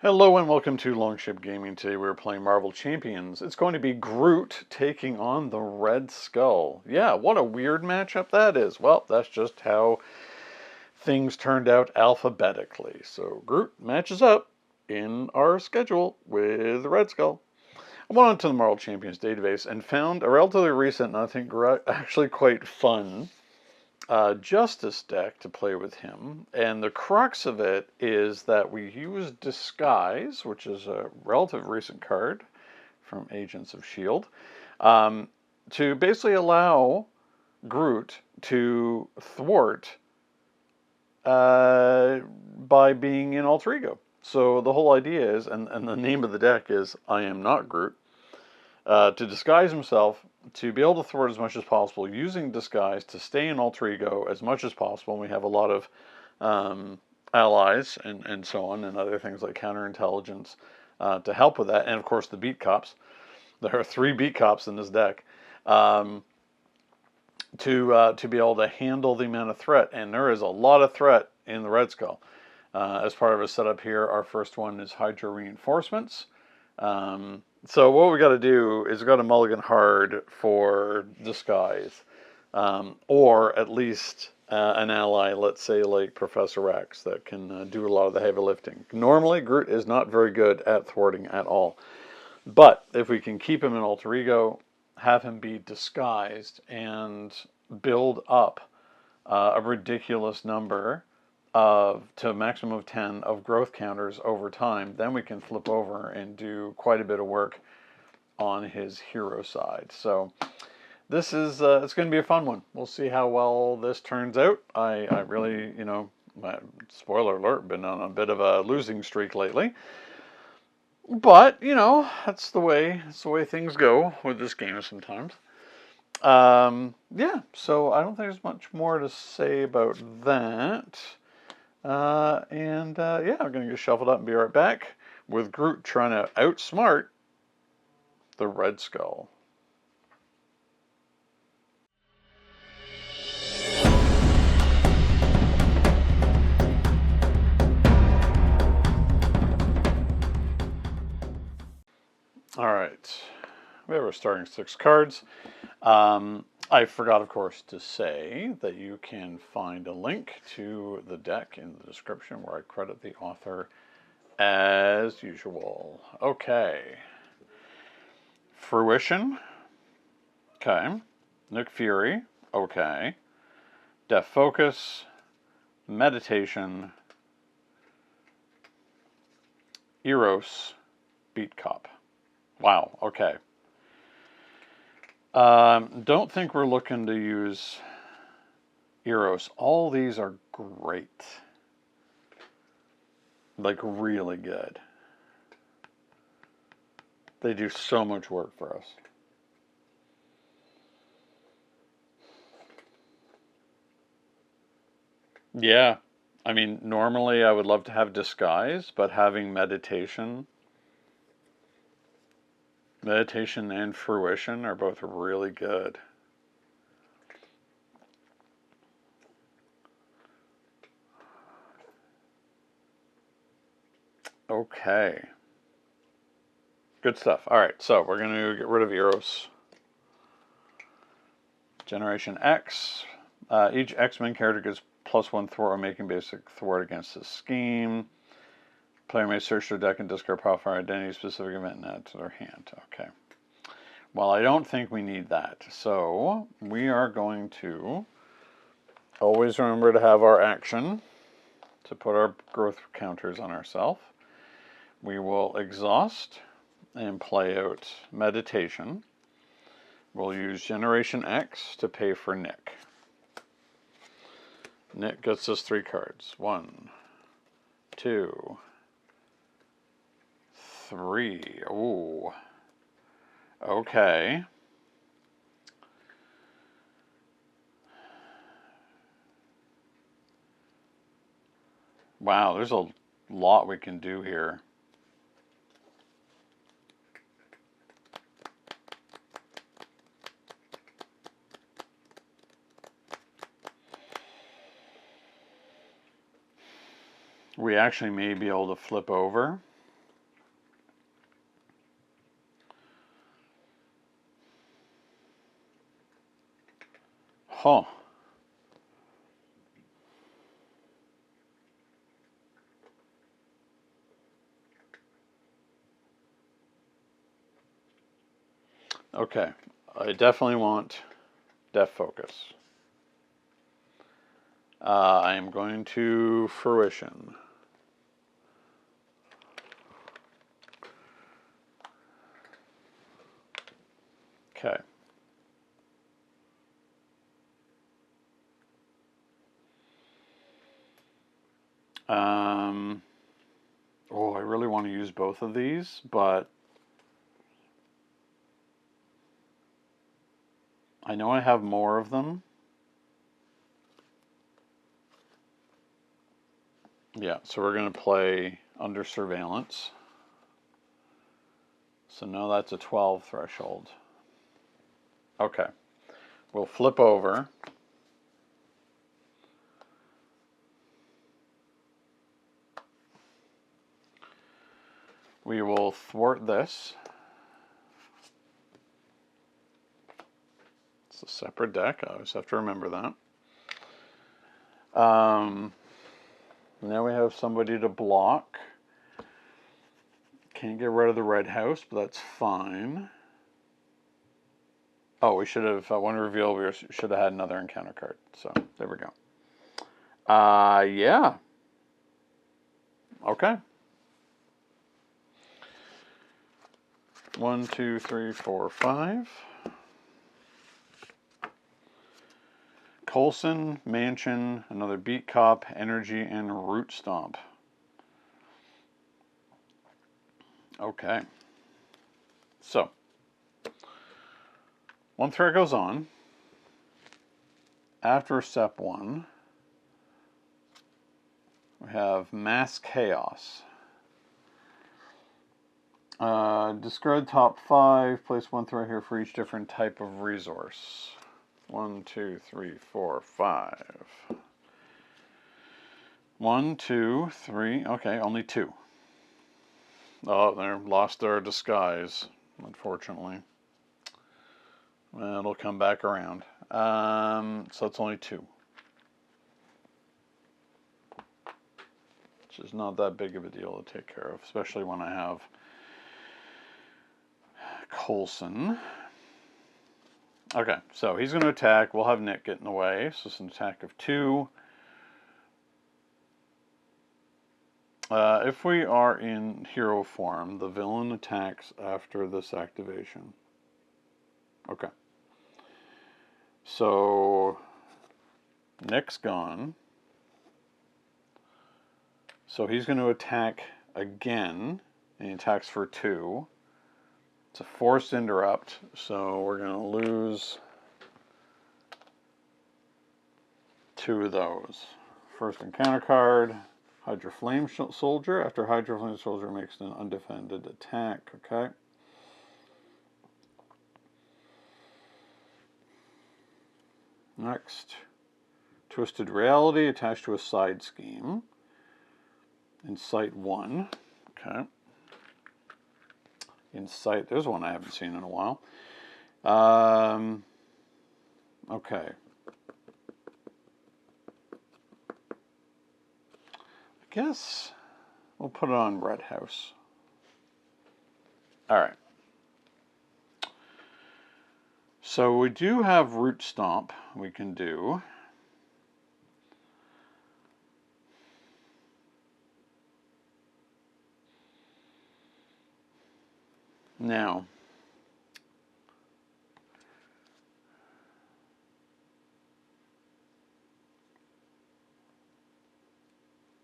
Hello and welcome to Longship Gaming. Today we're playing Marvel Champions. It's going to be Groot taking on the Red Skull. Yeah, what a weird matchup that is. Well, that's just how things turned out alphabetically. So Groot matches up in our schedule with the Red Skull. I went onto the Marvel Champions database and found a relatively recent, and I think actually quite fun, Justice deck to play with him, and the crux of it is that we use Disguise, which is a relative recent card from Agents of S.H.I.E.L.D., to basically allow Groot to thwart by being in Alter Ego. So the whole idea is, and the name of the deck is I Am Not Groot, to disguise himself, to be able to thwart as much as possible, using disguise to stay in Alter Ego as much as possible. And we have a lot of allies and so on, and other things like counterintelligence to help with that. And of course the beat cops. There are 3 beat cops in this deck to be able to handle the amount of threat. And there is a lot of threat in the Red Skull. As part of a setup here, our first one is Hydra Reinforcements. So what we got to do is we got to mulligan hard for Disguise, or at least an ally, let's say like Professor X, that can do a lot of the heavy lifting. Normally, Groot is not very good at thwarting at all, but if we can keep him in Alter Ego, have him be disguised, and build up a ridiculous number to a maximum of 10 of growth counters over time, then we can flip over and do quite a bit of work on his hero side. So this is it's going to be a fun one. We'll see how well this turns out. I really, spoiler alert, been on a bit of a losing streak lately. But, that's the way things go with this game sometimes. Yeah, so I don't think there's much more to say about that. Yeah, I'm going to get shuffled up and be right back with Groot trying to outsmart the Red Skull. All right, we have our starting 6 cards. I forgot, of course, to say that you can find a link to the deck in the description where I credit the author as usual. Okay. Fruition. Okay. Nick Fury. Okay. Def Focus. Meditation. Eros. Beat Cop. Wow. Okay. Don't think we're looking to use Eros. All these are great. Like, really good. They do so much work for us. Yeah. I mean, normally I would love to have Disguise, but having Meditation and Fruition are both really good. Okay. Good stuff. All right, so we're going to get rid of Eros. Generation X. Each X-Men character gets +1 thwart or making basic thwart against this scheme. Player may search their deck and discard power for identity specific event and add to their hand. Okay. Well, I don't think we need that. So we are going to always remember to have our action to put our growth counters on ourselves. We will exhaust and play out Meditation. We'll use Generation X to pay for Nick. Nick gets us 3 cards. 1, 2, 3. Ooh. Okay. Wow, there's a lot we can do here. We actually may be able to flip over Huh. Okay, I definitely want Def Focus. I am going to Fruition. Okay. Oh, I really want to use both of these, but I know I have more of them. Yeah, so we're going to play Under Surveillance. So now that's a 12 threshold. Okay, we'll flip over. We will thwart this. It's a separate deck. I always have to remember that. Now we have somebody to block. Can't get rid of the red house, but that's fine. Oh, we should have, one reveal, we should have had another encounter card. So, there we go. Yeah. Okay. 1, 2, 3, 4, 5. Coulson, Mansion, another Beat Cop, Energy, and Root Stomp. Okay. So, one threat goes on. After step 1, we have Mass Chaos. Discard top 5, place 1 threat here for each different type of resource. 1, 2, 3, 4, 5. 1, 2, 3, okay, only 2. Oh, they lost their disguise, unfortunately. It'll come back around. So it's only 2. Which is not that big of a deal to take care of, especially when I have Coulson. Okay, so he's going to attack. We'll have Nick get in the way. So it's an attack of 2. If we are in hero form, the villain attacks after this activation. Okay. So Nick's gone. So he's going to attack again, and he attacks for 2. It's a forced interrupt, so we're going to lose 2 of those. First encounter card, Hydra Flame Soldier. After Hydra Flame Soldier makes an undefended attack, okay? Next, Twisted Reality attached to a side scheme. Insight 1, okay. Insight, there's one I haven't seen in a while. Okay. I guess we'll put it on Red House. All right. So we do have Root Stomp we can do. Now,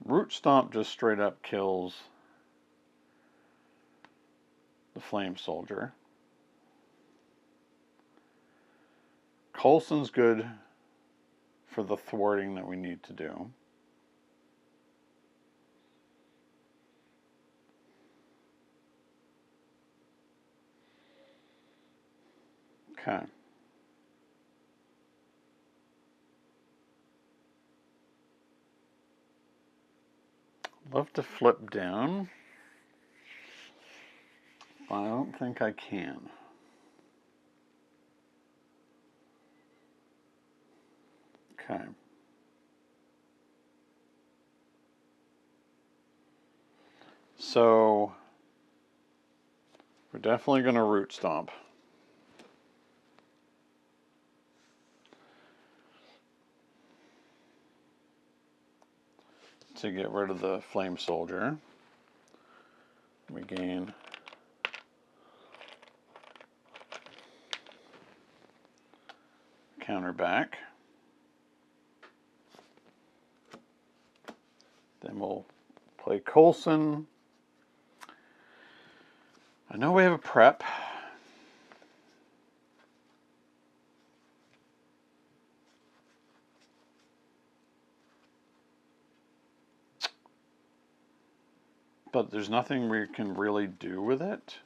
Root Stomp just straight up kills the Flame Soldier. Coulson's good for the thwarting that we need to do. Okay. Love to flip down, but I don't think I can. Okay. So we're definitely going to root stomp. To get rid of the flame soldier. We gain counter back. Then we'll play Coulson. I know we have a prep. But there's nothing we can really do with it.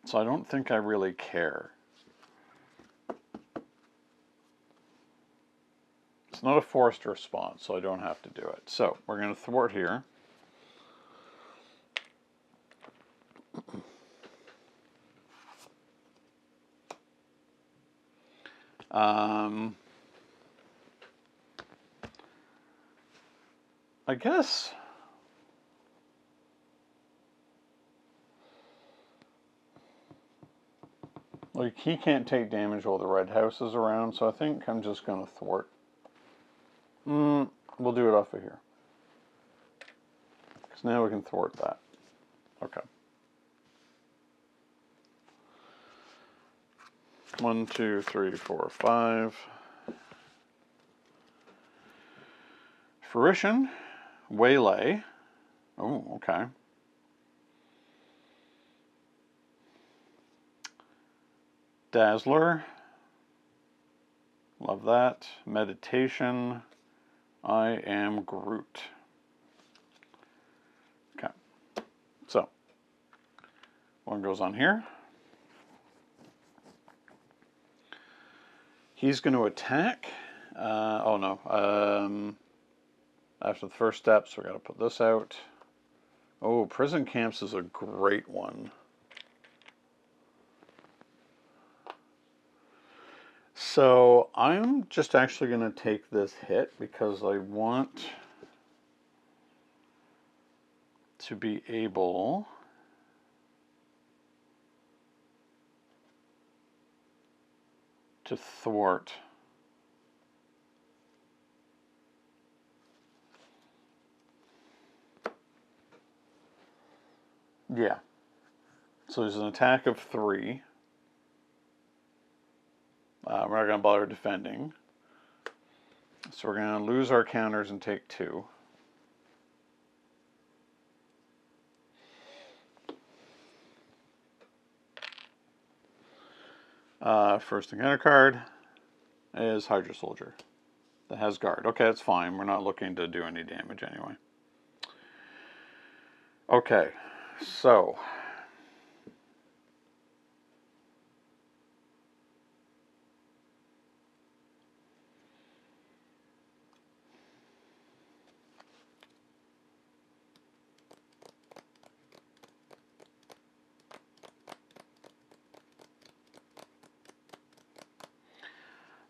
So I don't think I really care. It's not a forced response, so I don't have to do it. So we're going to thwart here. I guess like he can't take damage while the red house is around, so I think I'm just going to thwart. We'll do it off of here. Because now we can thwart that. Okay. 1, 2, 3, 4, 5. Fruition. Waylay. Oh, okay. Dazzler. Love that. Meditation. I am Groot. Okay. So, one goes on here. He's going to attack. Oh no. After the first steps, we're going to put this out. Oh, prison camps is a great one. So I'm just actually going to take this hit because I want to be able to thwart. Yeah. So there's an attack of 3. We're not going to bother defending. So we're going to lose our counters and take 2. First encounter card is Hydra Soldier. That has guard. Okay, that's fine. We're not looking to do any damage anyway. Okay, so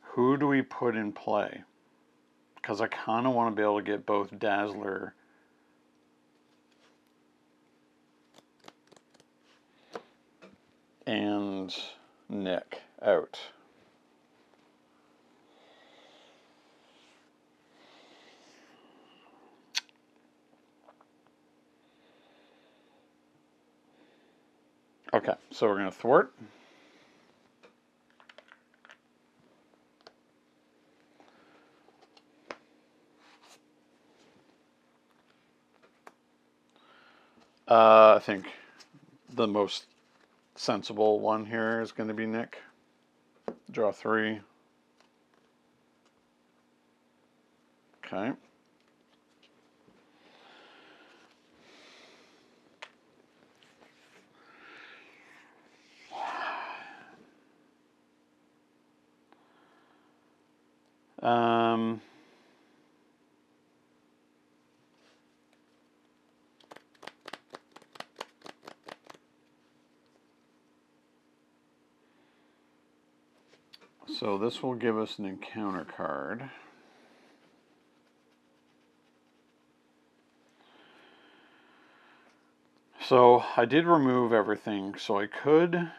who do we put in play? Because I kind of want to be able to get both Dazzler and Nick out. Okay, so we're going to thwart. I think the most sensible one here is going to be Nick. Draw 3. Okay. So this will give us an encounter card. So I did remove everything, so I could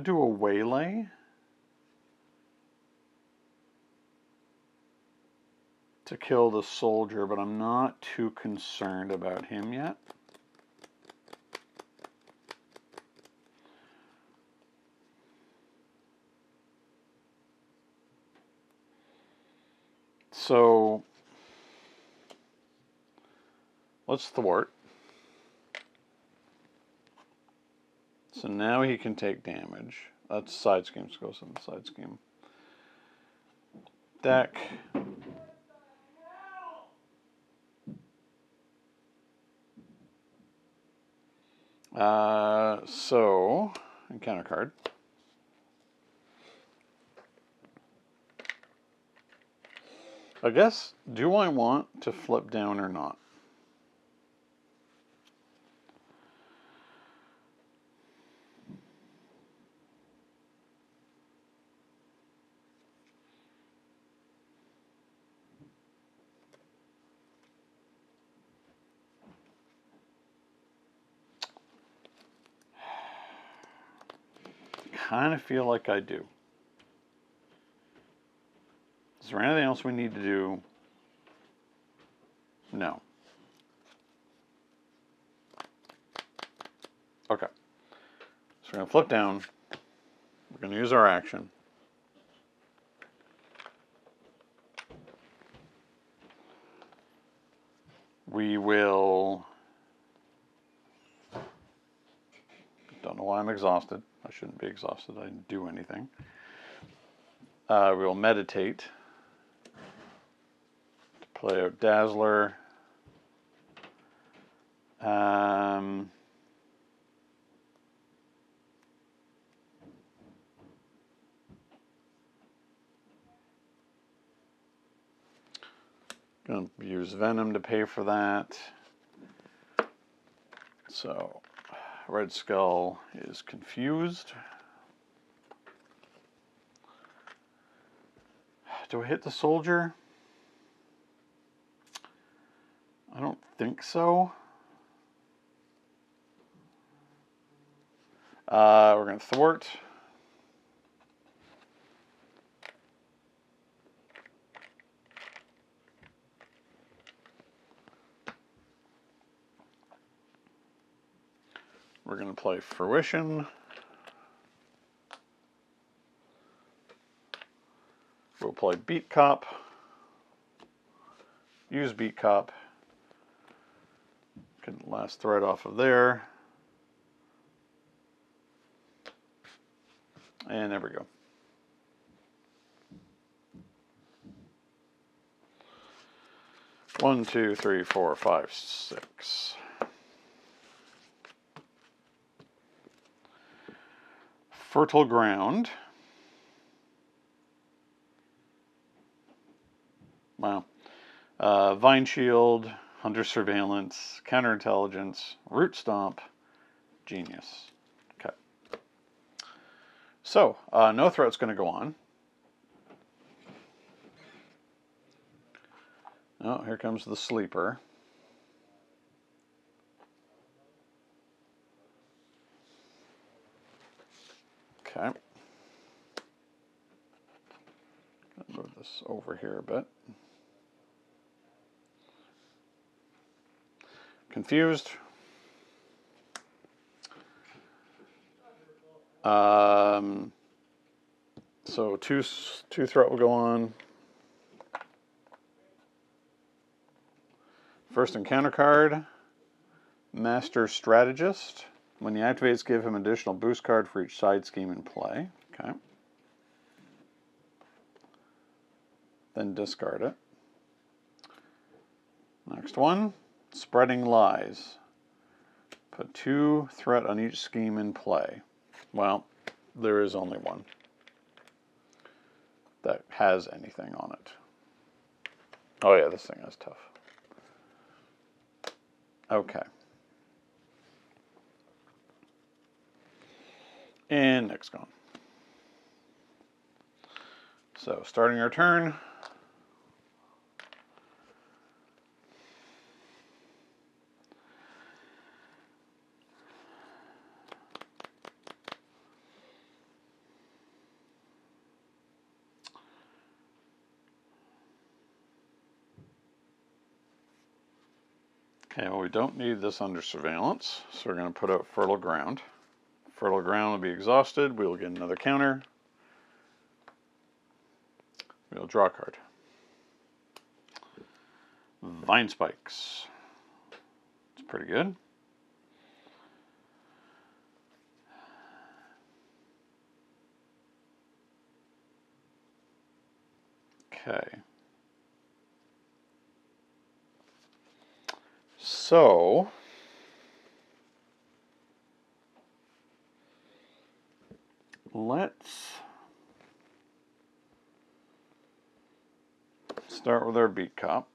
do a waylay to kill the soldier, but I'm not too concerned about him yet. So let's thwart. So now he can take damage. That's side scheme, so goes in the side scheme. Deck. So encounter card. I guess, do I want to flip down or not? Kind of feel like I do. Is there anything else we need to do? No. Okay. So we're going to flip down. We're going to use our action. We will... Don't know why I'm exhausted. I shouldn't be exhausted. I didn't do anything. We will meditate. Play out Dazzler. Gonna use Venom to pay for that. So, Red Skull is confused. Do I hit the soldier? I don't think so. We're going to thwart. We're going to play Fruition. We'll play Beat Cop. Use Beat Cop. Get the last thread off of there. And there we go. One, two, three, four, five, six. Fertile Ground. Wow. Vine Shield, Hunter Surveillance, Counterintelligence, Root Stomp, Genius. Okay. So, no threat's going to go on. Oh, here comes the sleeper. Okay. Move this over here a bit. Confused. So two threat will go on. First encounter card, Master Strategist. When he activates, give him additional boost card for each side scheme in play. Okay. Then discard it. Next one, Spreading Lies. Put 2 threat on each scheme in play. Well, there is only one that has anything on it. Oh yeah, this thing is tough. Okay. And next gone. So starting our turn. Okay, well, we don't need this under surveillance, so we're going to put out Fertile Ground. Fertile Ground will be exhausted. We will get another counter. We'll draw a card. Vine Spikes. It's pretty good. Okay. So, let's start with our Beat Cop.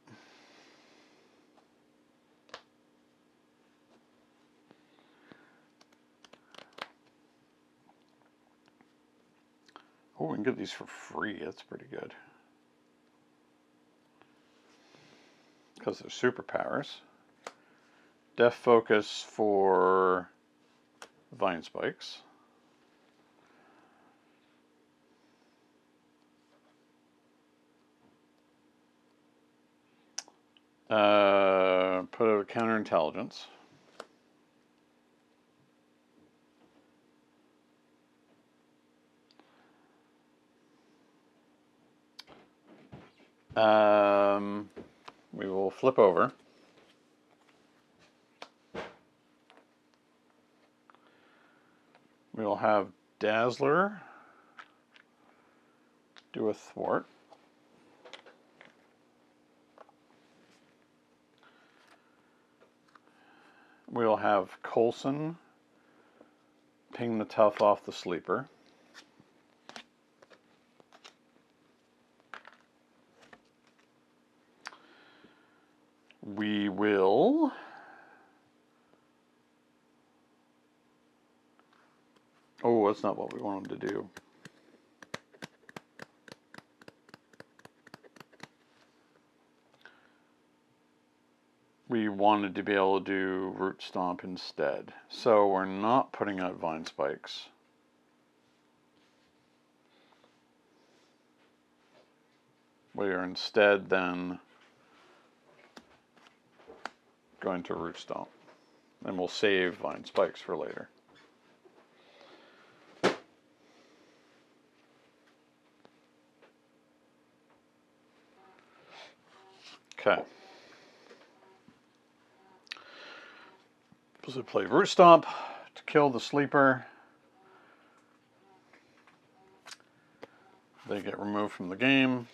Oh, we can get these for free. That's pretty good. Because they're superpowers. Def Focus for Vine Spikes. Put out a Counterintelligence. We will flip over. We'll have Dazzler do a thwart. We'll have Coulson ping the tough off the sleeper. We will oh, that's not what we wanted to do. We wanted to be able to do Root Stomp instead. So we're not putting out Vine Spikes. We are instead then going to Root Stomp. And we'll save Vine Spikes for later. Okay. So play Root Stomp to kill the sleeper. They get removed from the game.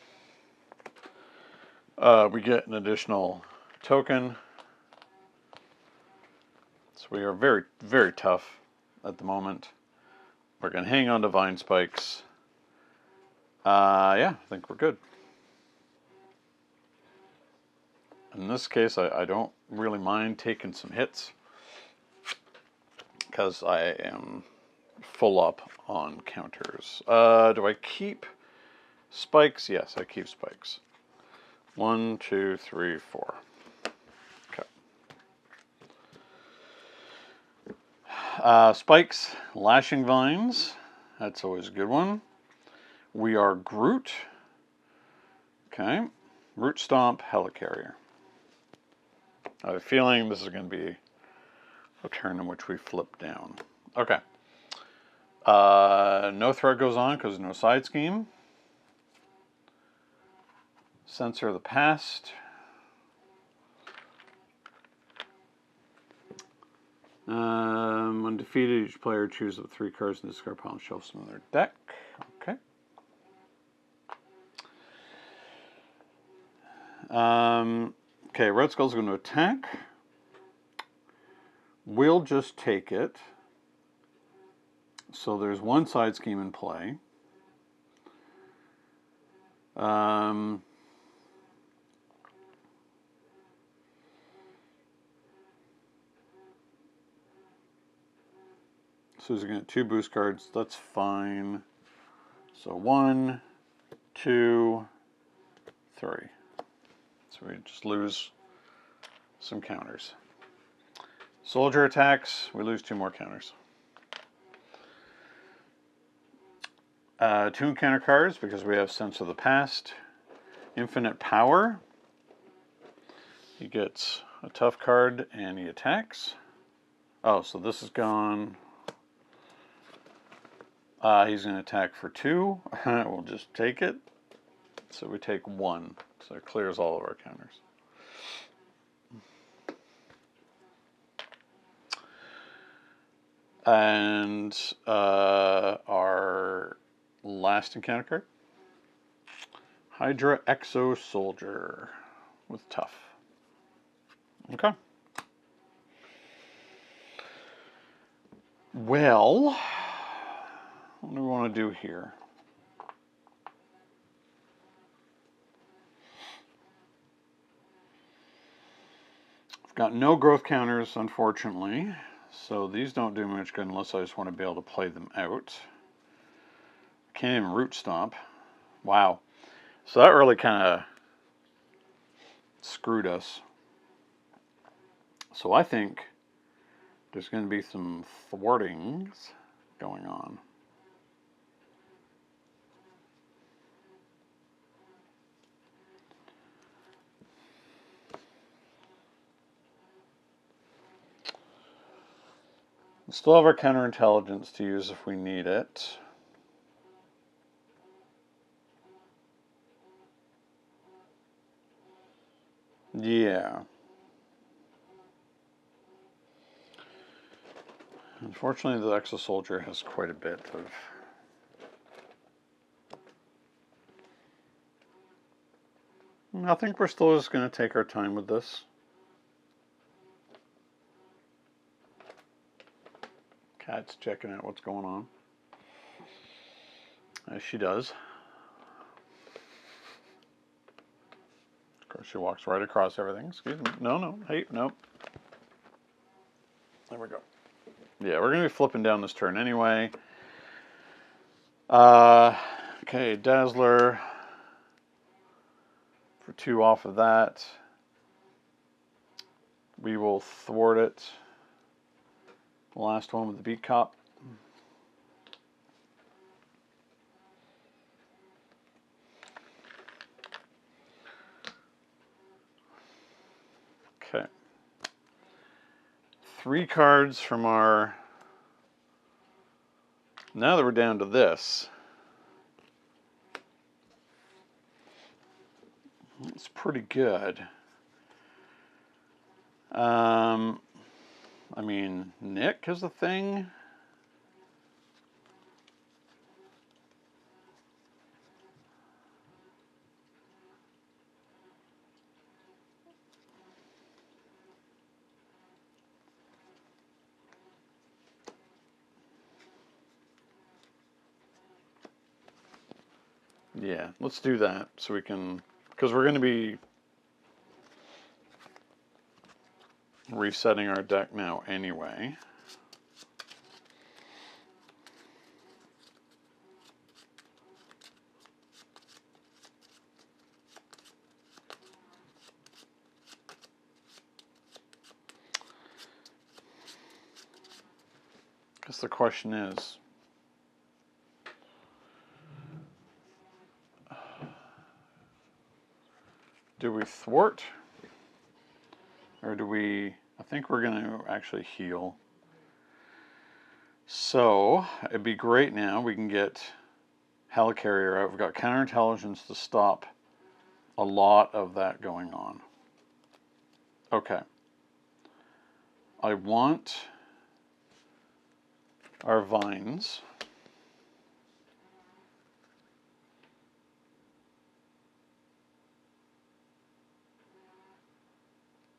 We get an additional token. So we are very, very tough at the moment. We're going to hang on to Vine Spikes. Yeah, I think we're good. In this case, I don't really mind taking some hits because I am full up on counters. Do I keep spikes? Yes, I keep spikes. 1, 2, 3, 4. Okay. Spikes, Lashing Vines. That's always a good one. We are Groot. Okay. Root Stomp, Helicarrier. I have a feeling this is going to be a turn in which we flip down. Okay. No threat goes on because there's no side scheme. Censor of the Past. When defeated, each player chooses up 3 cards and discard pile and shelves them in their deck. Okay. Okay, Red Skull's going to attack. We'll just take it. So there's one side scheme in play. So he's going to get 2 boost cards. That's fine. So 1, 2, 3. So we just lose some counters. Soldier attacks, we lose 2 more counters. 2 encounter cards because we have Sense of the Past. Infinite Power. He gets a tough card and he attacks. Oh, so this is gone. He's going to attack for 2. We'll just take it. So we take 1. So it clears all of our counters. And our last encounter card. Hydra Exo Soldier with tough. Okay. Well, what do we want to do here? I've got no growth counters, unfortunately, so these don't do much good unless I just want to be able to play them out. Can't even root stomp. Wow. So that really kind of screwed us. So I think there's going to be some thwartings going on. We still have our counterintelligence to use if we need it. Yeah. Unfortunately, the Exo Soldier has quite a bit of... I think we're still just going to take our time with this. Cat's checking out what's going on. As she does. Of course, she walks right across everything. Excuse me. No, no. Hey, no. There we go. Yeah, we're going to be flipping down this turn anyway. Okay, Dazzler. For 2 off of that. We will thwart it. The last one with the Beat Cop. Okay. 3 cards from our... Now that we're down to this. It's pretty good. I mean, Nick is the thing. Yeah, let's do that so we can, because we're going to be resetting our deck now anyway. Guess the question is, do we thwart? Or do we... I think we're going to actually heal. So, it'd be great now. We can get Helicarrier out. We've got counterintelligence to stop a lot of that going on. Okay. I want our vines.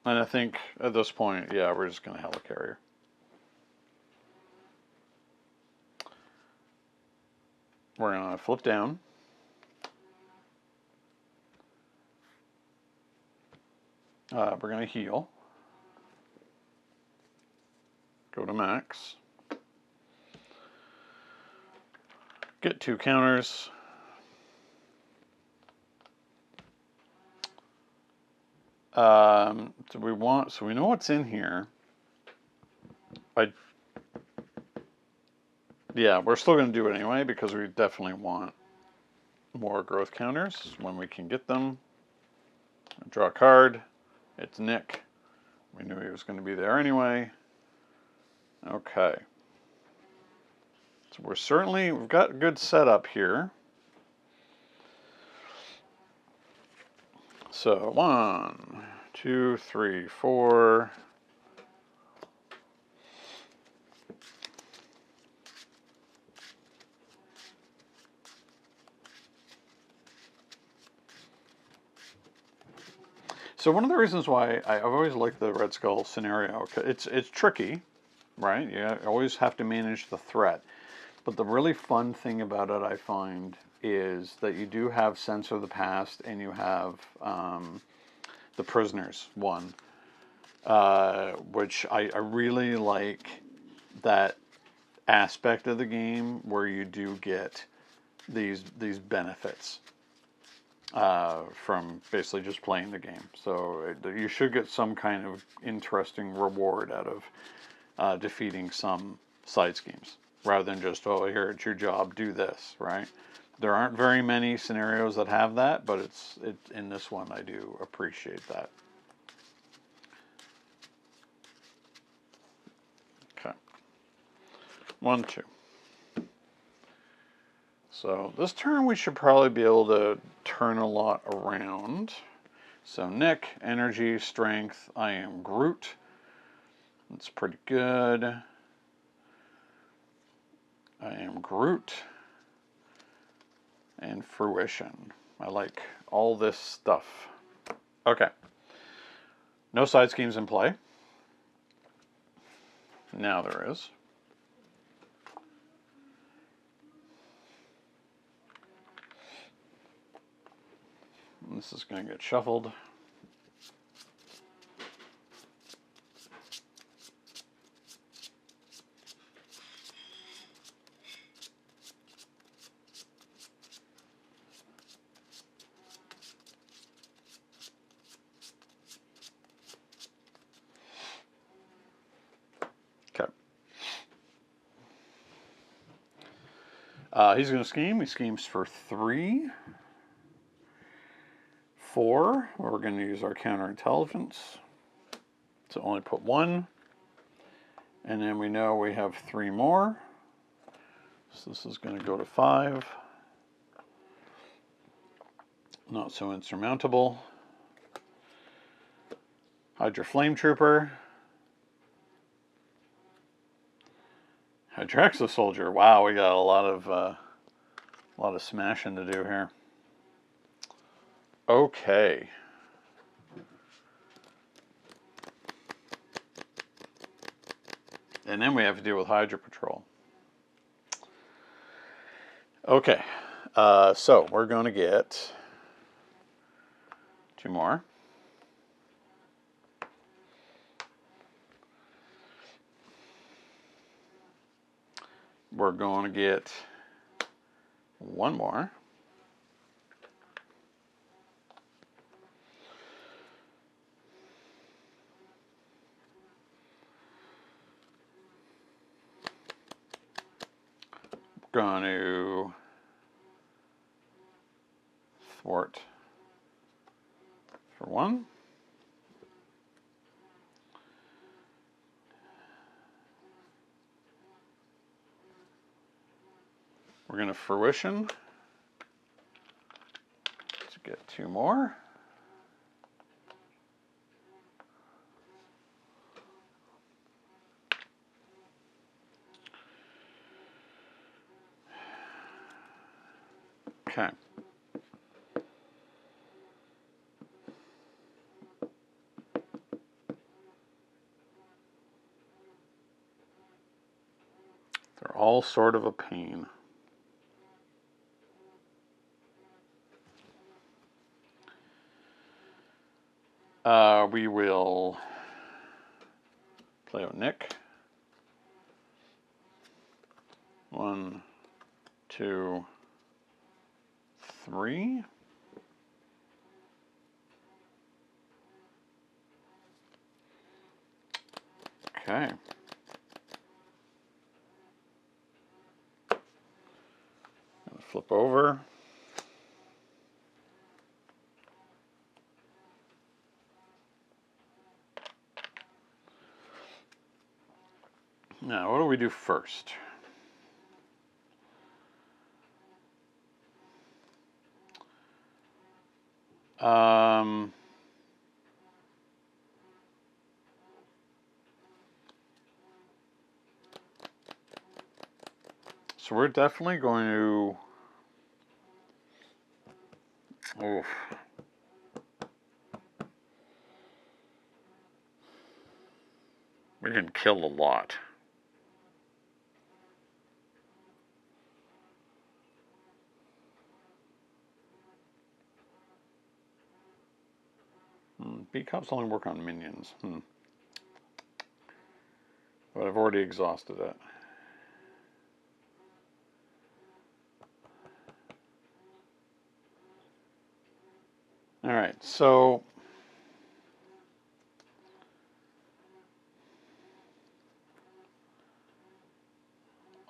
And I think at this point, yeah, we're just going to Helicarrier. We're going to flip down. We're going to heal. Go to max. Get 2 counters. Do we want? So we know what's in here. Yeah, we're still going to do it anyway because we definitely want more growth counters when we can get them. Draw a card. It's Nick. We knew he was going to be there anyway. Okay. So we've got a good setup here. So 1, 2, 3, 4. So one of the reasons why I've always liked the Red Skull scenario, it's tricky, right? You always have to manage the threat. But the really fun thing about it, I find, is that you do have Sense of the Past and you have the Prisoners one, which I really like that aspect of the game where you do get these benefits from basically just playing the game. So you should get some kind of interesting reward out of defeating some side schemes, rather than just, oh, here, it's your job, do this, right? There aren't very many scenarios that have that, but it's in this one I do appreciate that. Okay. 1, 2. So this turn we should probably be able to turn a lot around. So Nick, energy, strength, I am Groot. That's pretty good. I am Groot. And fruition. I like all this stuff. Okay. No side schemes in play. Now there is. This is going to get shuffled. Okay. He's going to scheme. He schemes for 3. 4, we're going to use our counterintelligence to only put 1. And then we know we have 3 more. So this is going to go to 5. Not so insurmountable. Hydra Flame Trooper. Hydraxa Soldier. Wow, we got a lot of smashing to do here. Okay. And then we have to deal with Hydra Patrol. Okay. So we're going to get 2 more. We're going to get 1 more. Going to thwart for 1. We're going to fruition to get 2 more. Okay. They're all sort of a pain. We will play with Nick. 1, 2, 3. Okay. Flip over. Now, what do we do first? So we're definitely going to... Oof. We can kill a lot. B-Cops only work on minions. But I've already exhausted it. Alright, so...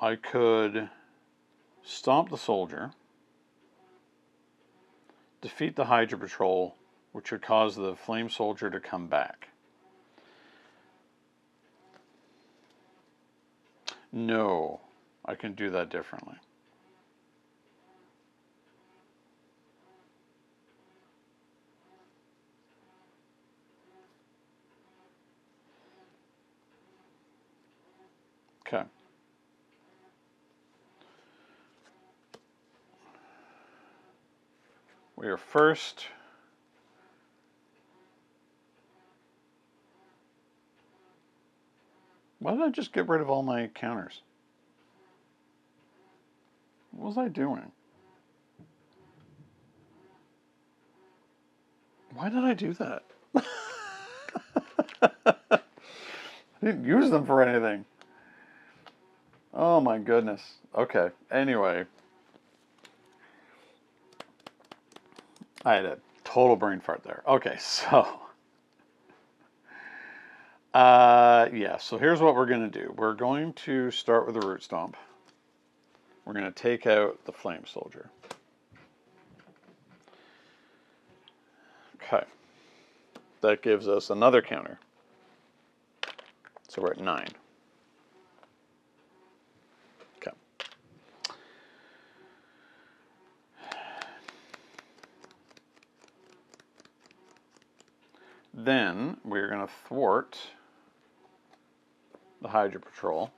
I could stomp the soldier, defeat the Hydra Patrol, which would cause the Flame Soldier to come back. No, I can do that differently. Okay. We are first. Why did I just get rid of all my counters? What was I doing? Why did I do that? I didn't use them for anything. Oh my goodness. Okay, anyway. I had a total brain fart there. Okay, so... yeah, so here's what we're going to do. We're going to start with the Root Stomp. We're going to take out the Flame Soldier. Okay. That gives us another counter. So we're at 9. Okay. Then we're going to thwart the Hydra Patrol.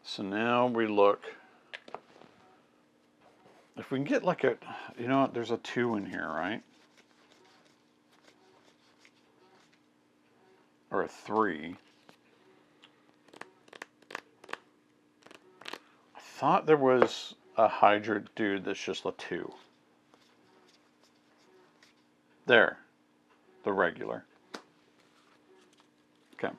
So now we look, if we can get like a, you know what, there's a 2 in here, right? Or a 3. I thought there was a Hydra dude that's just a 2. There, the regular. Okay.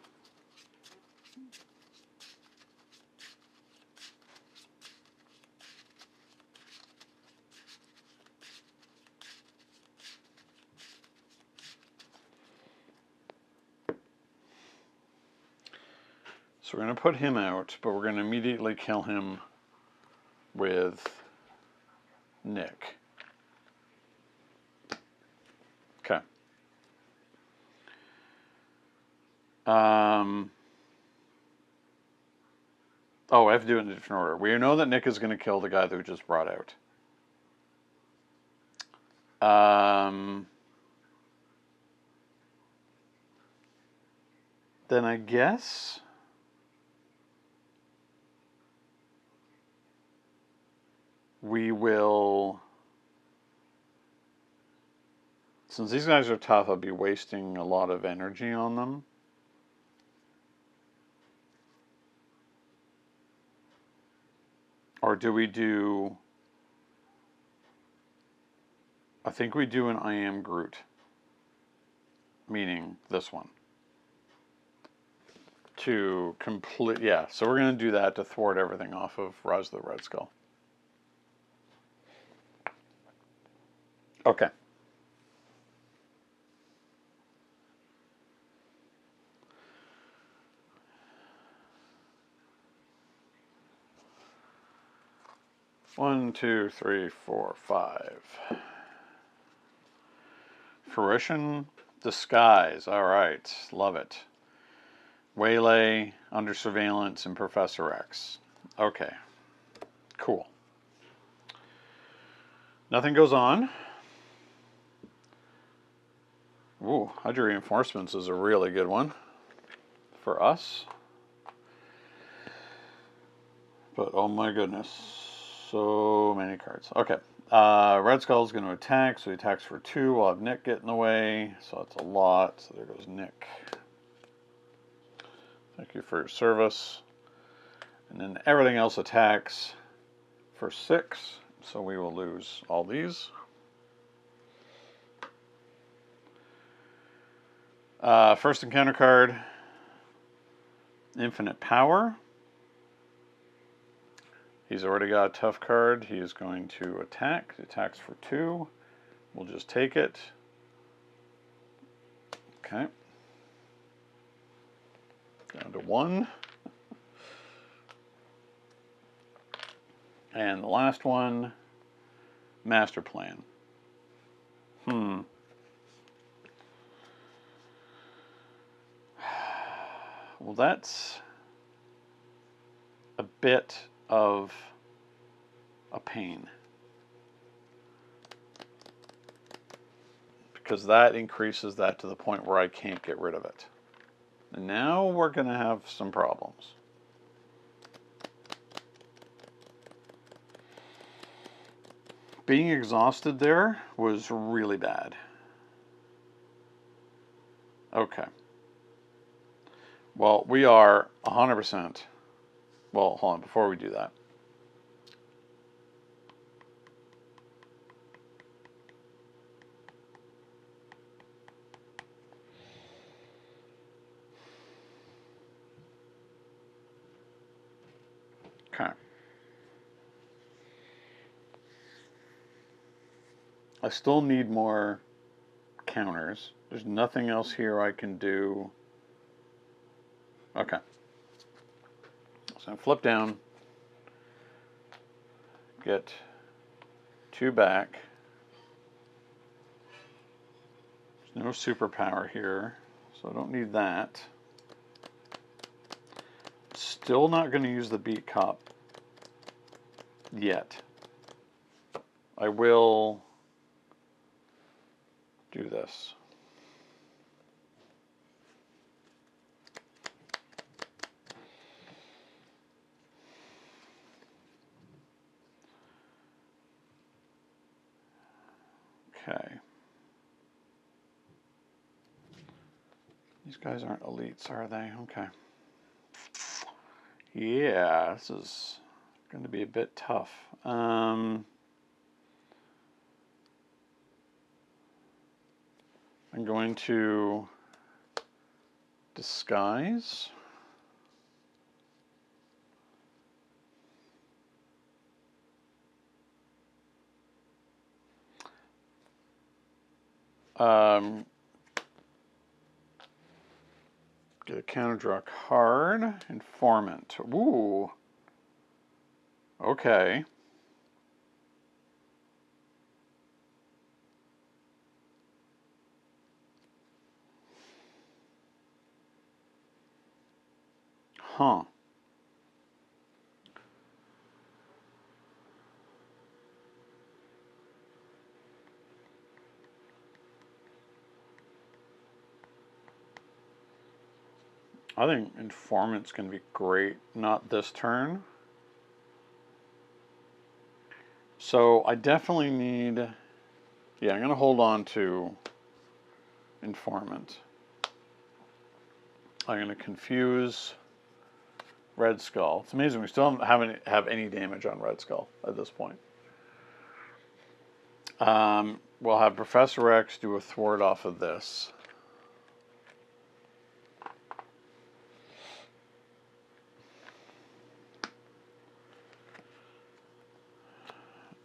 So we're going to put him out, but we're going to immediately kill him with Nick. Okay. Oh, I have to do it in a different order. We know that Nick is going to kill the guy that we just brought out. Then I guess... we will... Since these guys are tough, I'll be wasting a lot of energy on them. Or do we do... I think we do an I Am Groot. Meaning this one. To complete... Yeah, so we're going to do that to thwart everything off of Rise of the Red Skull. Okay. One, two, three, four, five. Fruition, disguise. All right, love it. Waylay, under surveillance, and Professor X. Okay, cool. Nothing goes on. Ooh, Hydra Reinforcements is a really good one for us. But oh my goodness, so many cards. Okay, Red Skull's going to attack, so he attacks for 2. We'll have Nick get in the way, so that's a lot. So there goes Nick. Thank you for your service. And then everything else attacks for 6, so we will lose all these. First encounter card, Infinite Power. He's already got a tough card. He is going to attack. He attacks for 2. We'll just take it. Okay. Down to 1. And the last one, Master Plan. Well, that's a bit of a pain. Because that increases that to the point where I can't get rid of it. And now we're going to have some problems. Being exhausted there was really bad. Okay. Well, we are 100%. Well, hold on, before we do that. Okay. I still need more counters. There's nothing else here I can do. Okay. So I flip down, get 2 back. There's no superpower here, so I don't need that. Still not going to use the Beat Cop yet. I will do this. Okay. These guys aren't elites, are they? Okay. Yeah, this is going to be a bit tough. I'm going to disguise. Get a counter draw card. Informant. Ooh. Okay. Huh. I think Informant's going to be great. Not this turn. So I definitely need... Yeah, I'm going to hold on to Informant. I'm going to confuse Red Skull. It's amazing we still haven't have any damage on Red Skull at this point. We'll have Professor X do a thwart off of this.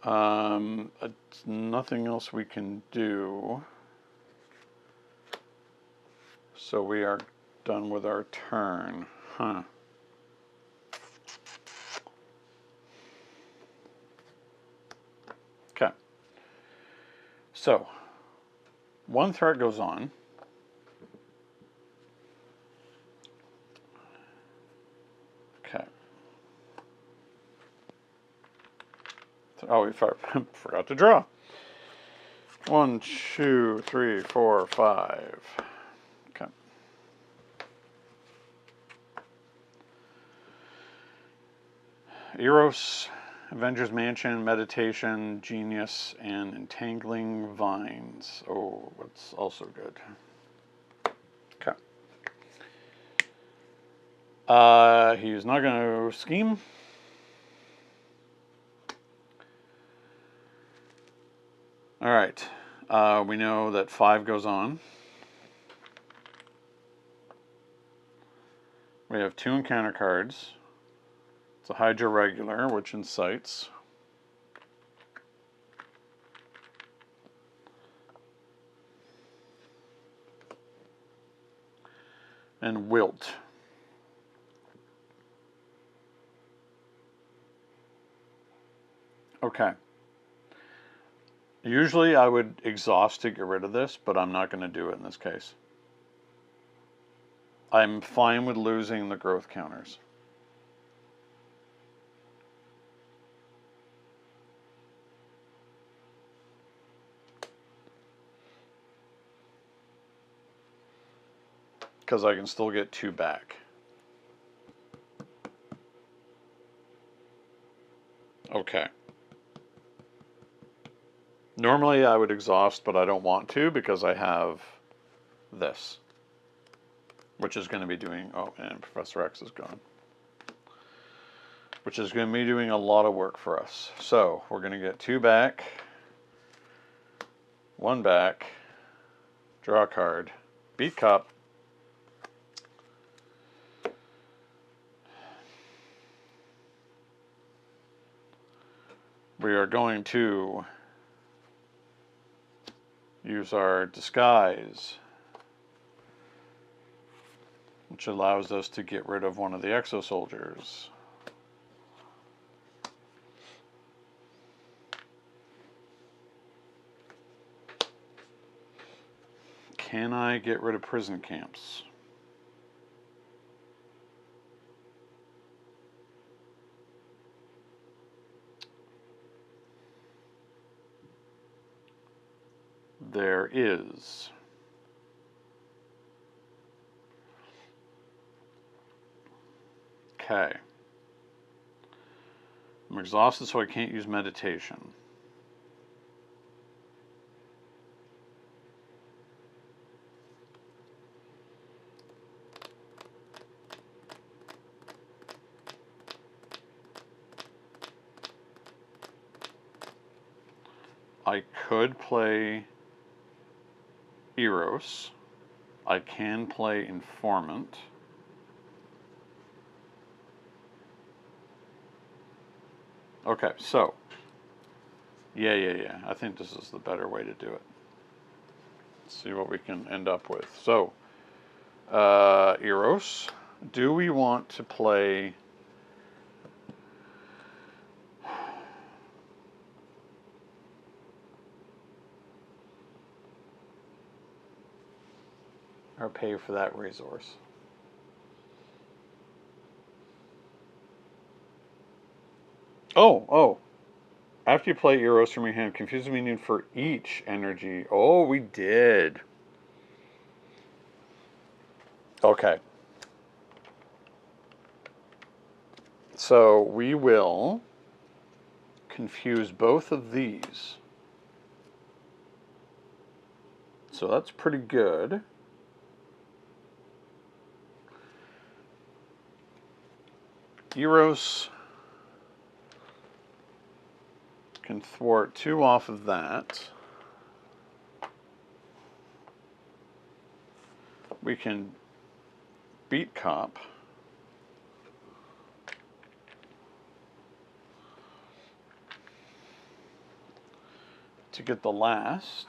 It's nothing else we can do. So we are done with our turn. Huh. Okay. So, one threat goes on. Okay. Oh, we forgot to draw. 1, 2, 3, 4, 5. Okay. Eros, Avengers Mansion, Meditation, Genius, and Entangling Vines. Oh, that's also good. Okay. He's not going to scheme. All right. We know that 5 goes on. We have 2 encounter cards. It's a Hydra regular, which incites. And Wilt. Okay. Usually I would exhaust to get rid of this, but I'm not going to do it in this case. I'm fine with losing the growth counters. Because I can still get 2 back. Okay. Normally I would exhaust, but I don't want to because I have this. Which is going to be doing... Oh, and Professor X is gone. Which is going to be doing a lot of work for us. So, we're going to get 2 back. 1 back. Draw a card. Beat Cup. We are going to use our disguise, which allows us to get rid of one of the exo soldiers. Can I get rid of prison camps? There is. Okay. I'm exhausted, so I can't use meditation. I could play Eros. I can play Informant. Okay, so. Yeah. I think this is the better way to do it. Let's see what we can end up with. So, Eros. Do we want to play... or pay for that resource? Oh. After you play Eros from your hand, confuse the meaning for each energy. Oh, we did. Okay. So we will confuse both of these. So that's pretty good. Eros can thwart 2 off of that. We can beat Cop. to get the last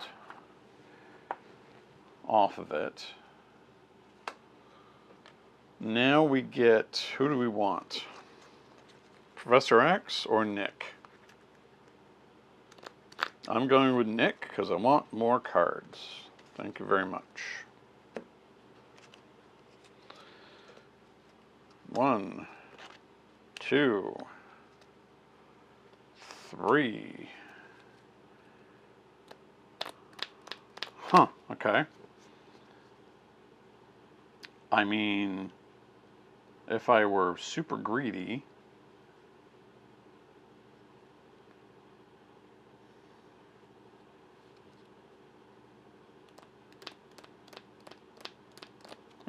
off of it. Now we get, who do we want? Professor X or Nick? I'm going with Nick because I want more cards. Thank you very much. 1, 2, 3. Huh, okay. I mean, if I were super greedy,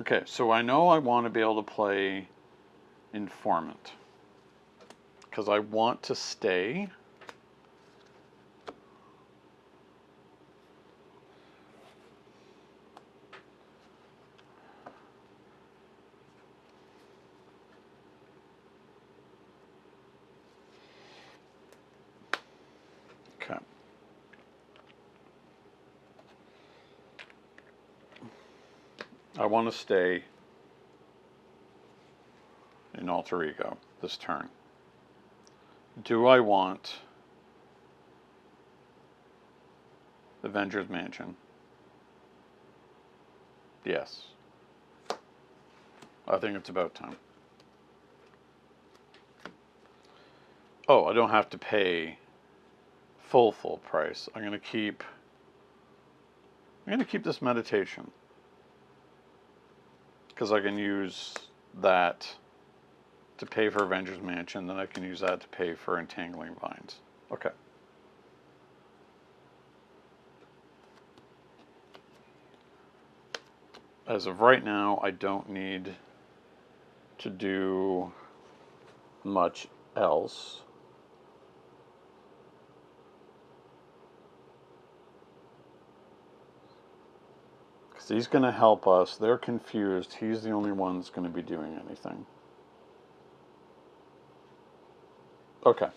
okay, so I know I want to be able to play Informant because I want to stay. Okay. I want to stay in Alter Ego this turn. Do I want Avengers Mansion? Yes. I think it's about time. Oh, I don't have to pay full price. I'm gonna keep this meditation because I can use that to pay for Avengers Mansion, then I can use that to pay for Entangling Vines. Okay. As of right now, I don't need to do much else. Because he's going to help us. They're confused. He's the only one that's going to be doing anything. Okay.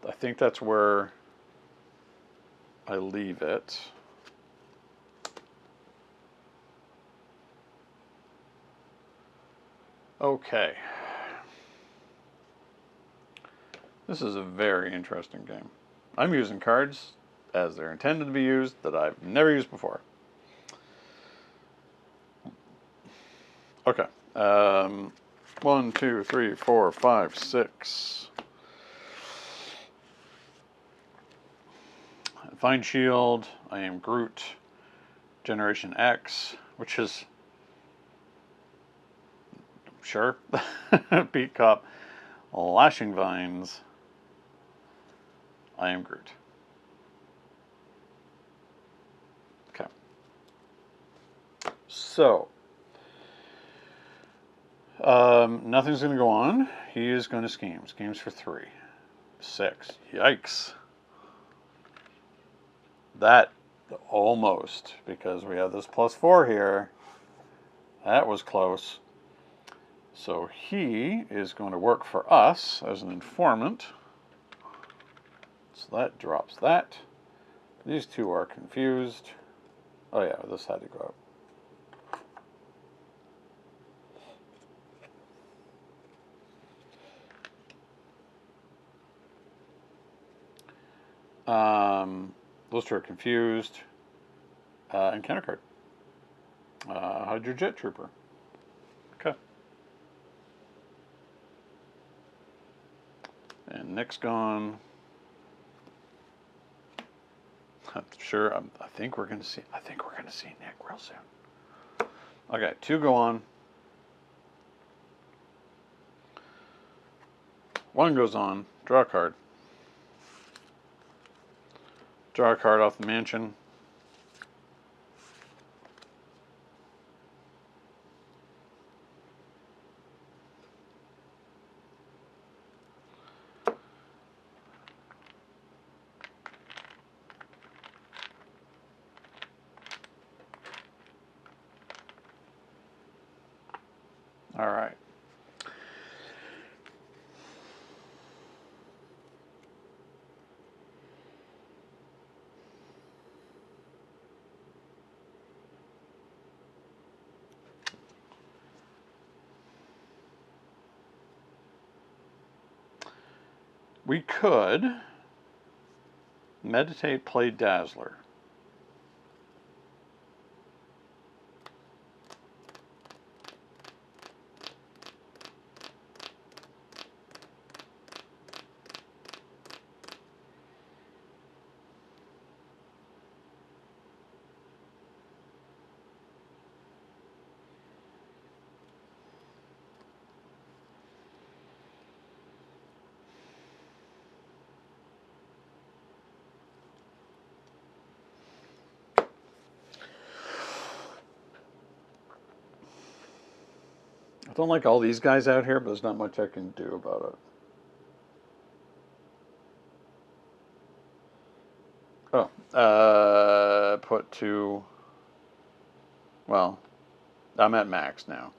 I think that's where I leave it. Okay. This is a very interesting game. I'm using cards as they're intended to be used that I've never used before. Okay. 1, 2, 3, 4, 5, 6. Vine Shield. I am Groot. Generation X, which is sure. Beat Cop. Lashing Vines. I am Groot. Okay. So, nothing's going to go on. He is going to scheme. Schemes for 3. 6. Yikes. That almost, because we have this +4 here. That was close. So he is going to work for us as an informant. So that drops that. These two are confused. Oh yeah, this had to go out. Those two are confused. Encounter card. Hydro Jet Trooper. Okay. And Nick's gone. I'm sure. I think we're going to see. I think we're going to see Nick real soon. Okay, 2 go on. 1 goes on. Draw a card. Draw a card off the mansion. All right. We could meditate, play Dazzler. I don't like all these guys out here, but there's not much I can do about it. Oh, put to, well, I'm at max now.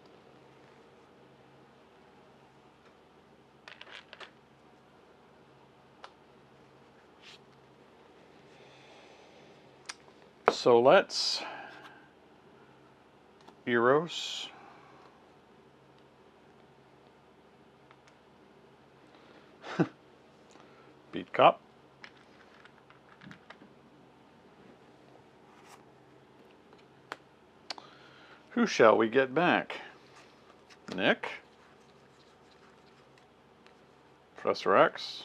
So let's Eros. Beat Cop. Who shall we get back? Nick? Professor X?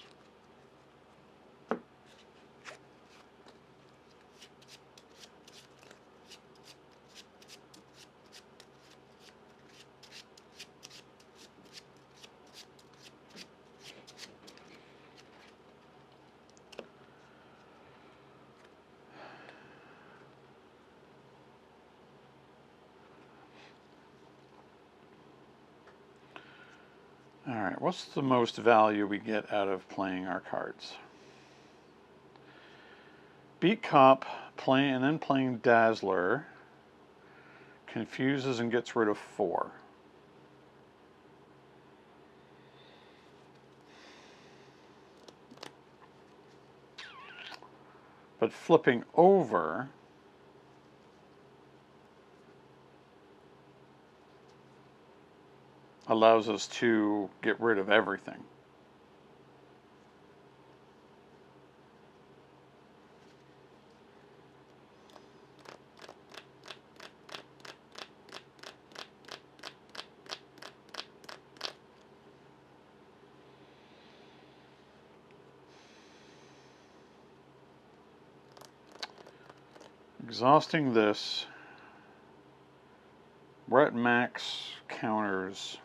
Alright, what's the most value we get out of playing our cards? Beat Cop, and then playing Dazzler confuses and gets rid of 4. But flipping over allows us to get rid of everything. Exhausting this. We're at max counters.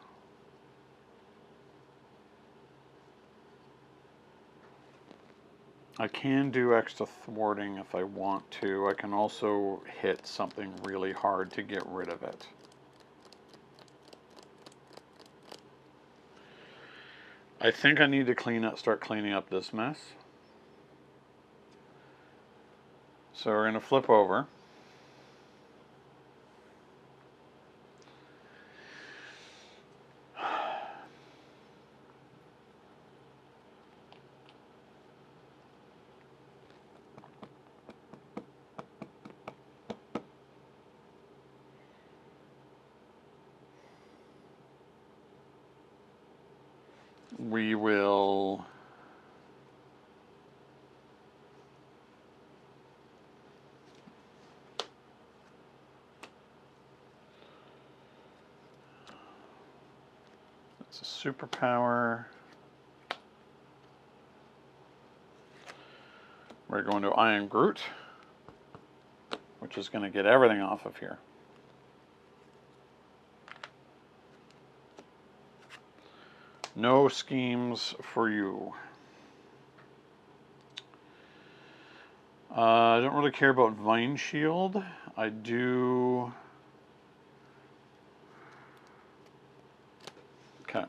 I can do extra thwarting if I want to. I can also hit something really hard to get rid of it. I think I need to start cleaning up this mess. So we're going to flip over. We will it's a superpower. We're going to Iron Groot, which is going to get everything off of here. No schemes for you. I don't really care about Vine Shield. I do. Okay.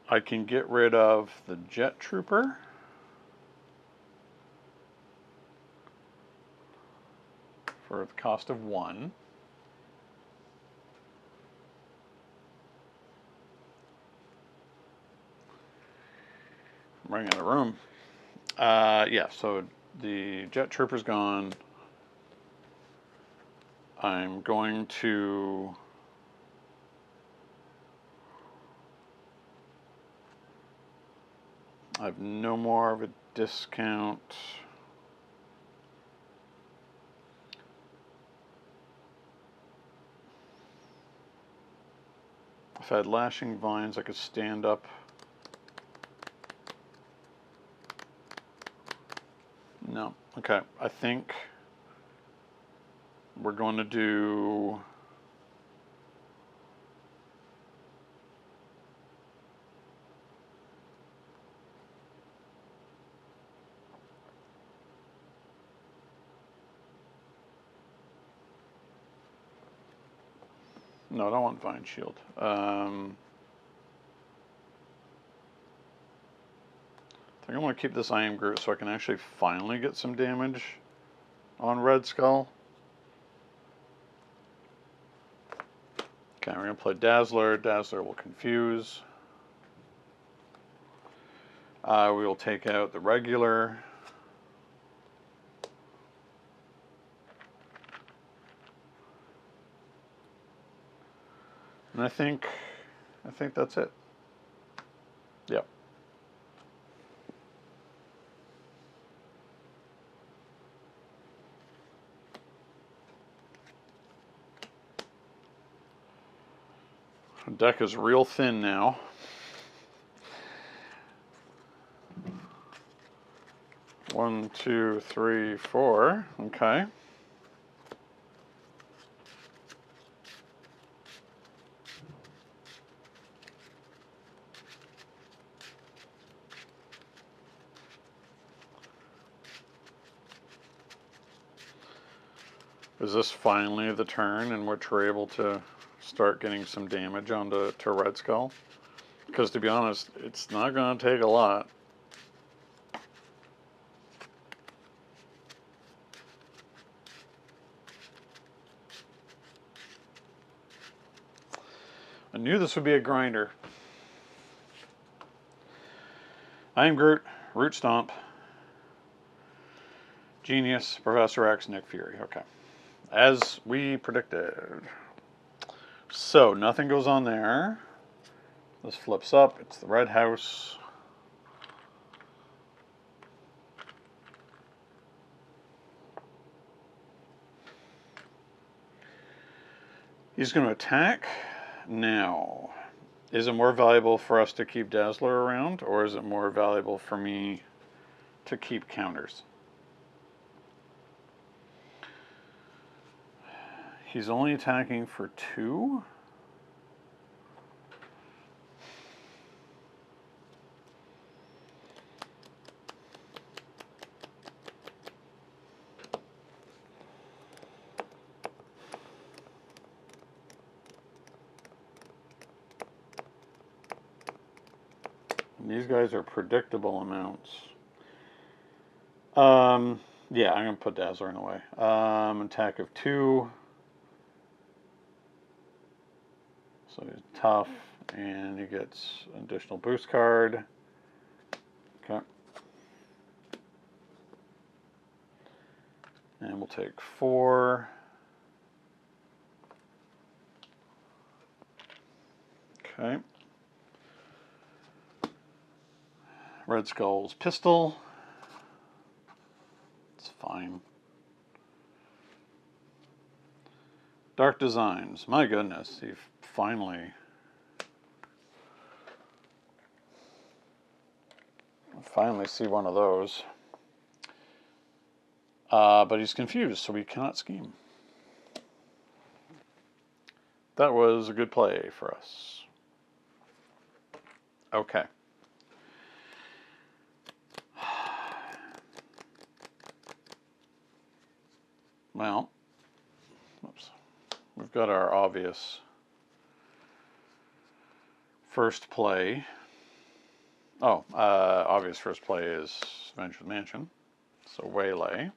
I can get rid of the Jet Trooper. For the cost of 1. I'm running out of room. Yeah, so the Jet Trooper's gone. I'm going to I have no more of a discount. If I had lashing vines, I could stand up. No. Okay. I think we're going to do... No, I don't want Vine Shield. I think I want to keep this I Am Groot so I can actually finally get some damage on Red Skull. Okay, we're going to play Dazzler. Dazzler will confuse. We will take out the regular. And I think that's it. Yep. The deck is real thin now. One, two, three, four. Okay. Is this finally the turn in which we're able to start getting some damage onto Red Skull? Because to be honest, it's not going to take a lot. I knew this would be a grinder. I Am Groot, Root Stomp, Genius, Professor X, Nick Fury. Okay. As we predicted. So, nothing goes on there. This flips up. It's the red house. He's going to attack. Now, is it more valuable for us to keep Dazzler around, or is it more valuable for me to keep counters? He's only attacking for 2? These guys are predictable amounts. Yeah, I'm going to put Dazzler in a way. Attack of 2. So he's tough, and he gets an additional boost card. Okay. And we'll take 4. Okay. Red Skull's pistol. It's fine. Dark Designs. My goodness, he finally see one of those. But he's confused, so we cannot scheme. That was a good play for us. Okay. Well, oops. We've got our obvious first play. Oh, obvious first play is Avengers Mansion. So Waylay.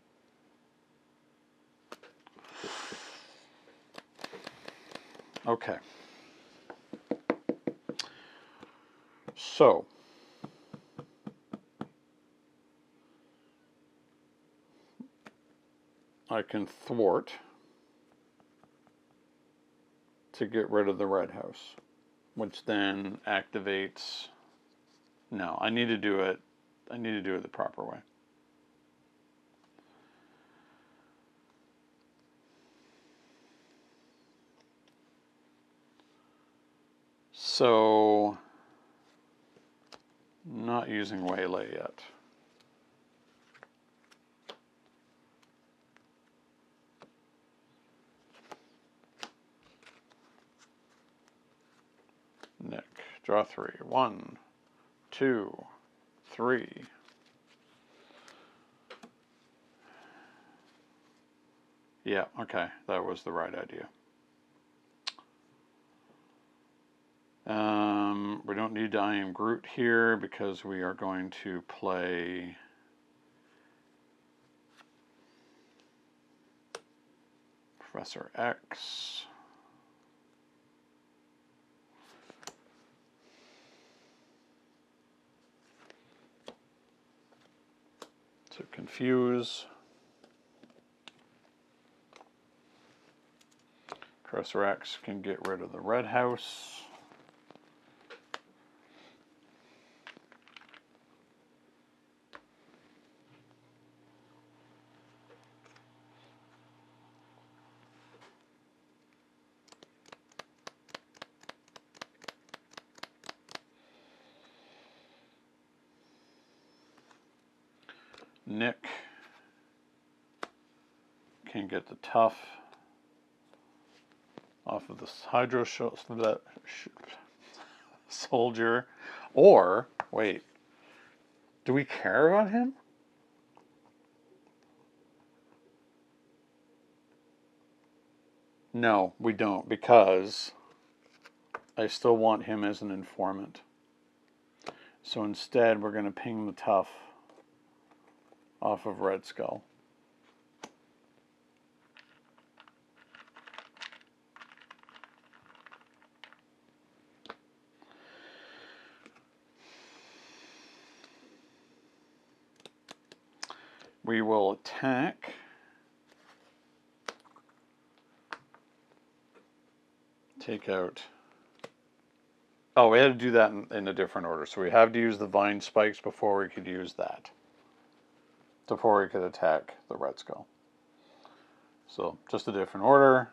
Okay. So I can thwart to get rid of the red house, which then activates. No, I need to do it I need to do it the proper way. So, not using Waylay yet. Nick, draw 3. 1, 2, 3. Yeah, okay, that was the right idea. We don't need I Am Groot here because we are going to play Professor X. To confuse. Professor X can get rid of the red house. Nick can get the tough off of this Hydro Soldier. Or, wait, do we care about him? No, we don't, because I still want him as an informant. So instead, we're going to ping the tough off of Red Skull. We will attack. Take out. Oh, we had to do that in a different order. So we have to use the vine spikes before we could use that. Before we could attack the Red Skull. So just a different order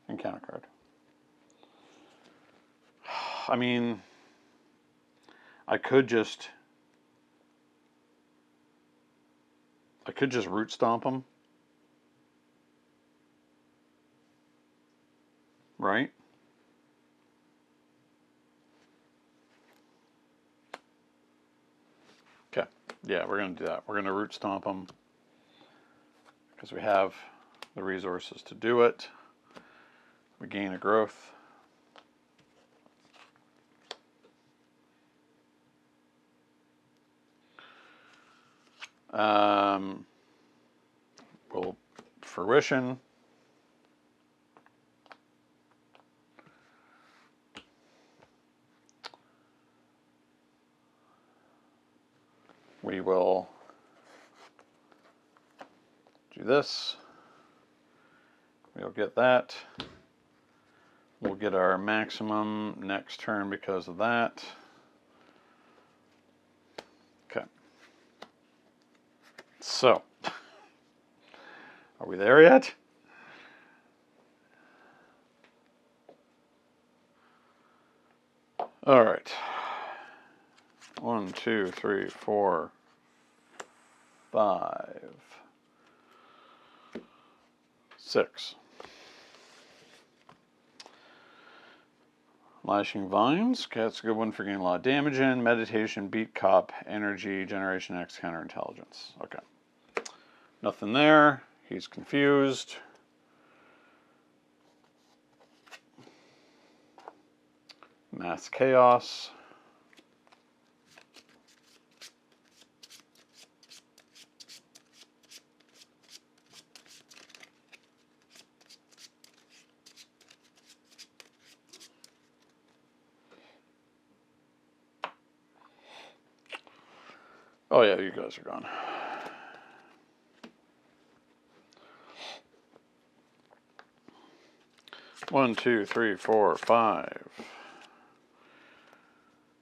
and counter card. I mean, I could just root stomp him. Right? Okay. Yeah, we're going to do that. We're going to root stomp him because we have the resources to do it. We gain a growth. Will fruition. We will do this. We'll get that. We'll get our maximum next turn because of that. Okay. So, are we there yet? All right. 1, 2, 3, 4, 5, 6. Lashing Vines. Okay, that's a good one for getting a lot of damage in. Meditation, Beat Cop, Energy, Generation X, Counterintelligence. Okay. Nothing there. He's confused. Mass Chaos. Oh yeah, you guys are gone. One, two, three, four, 5.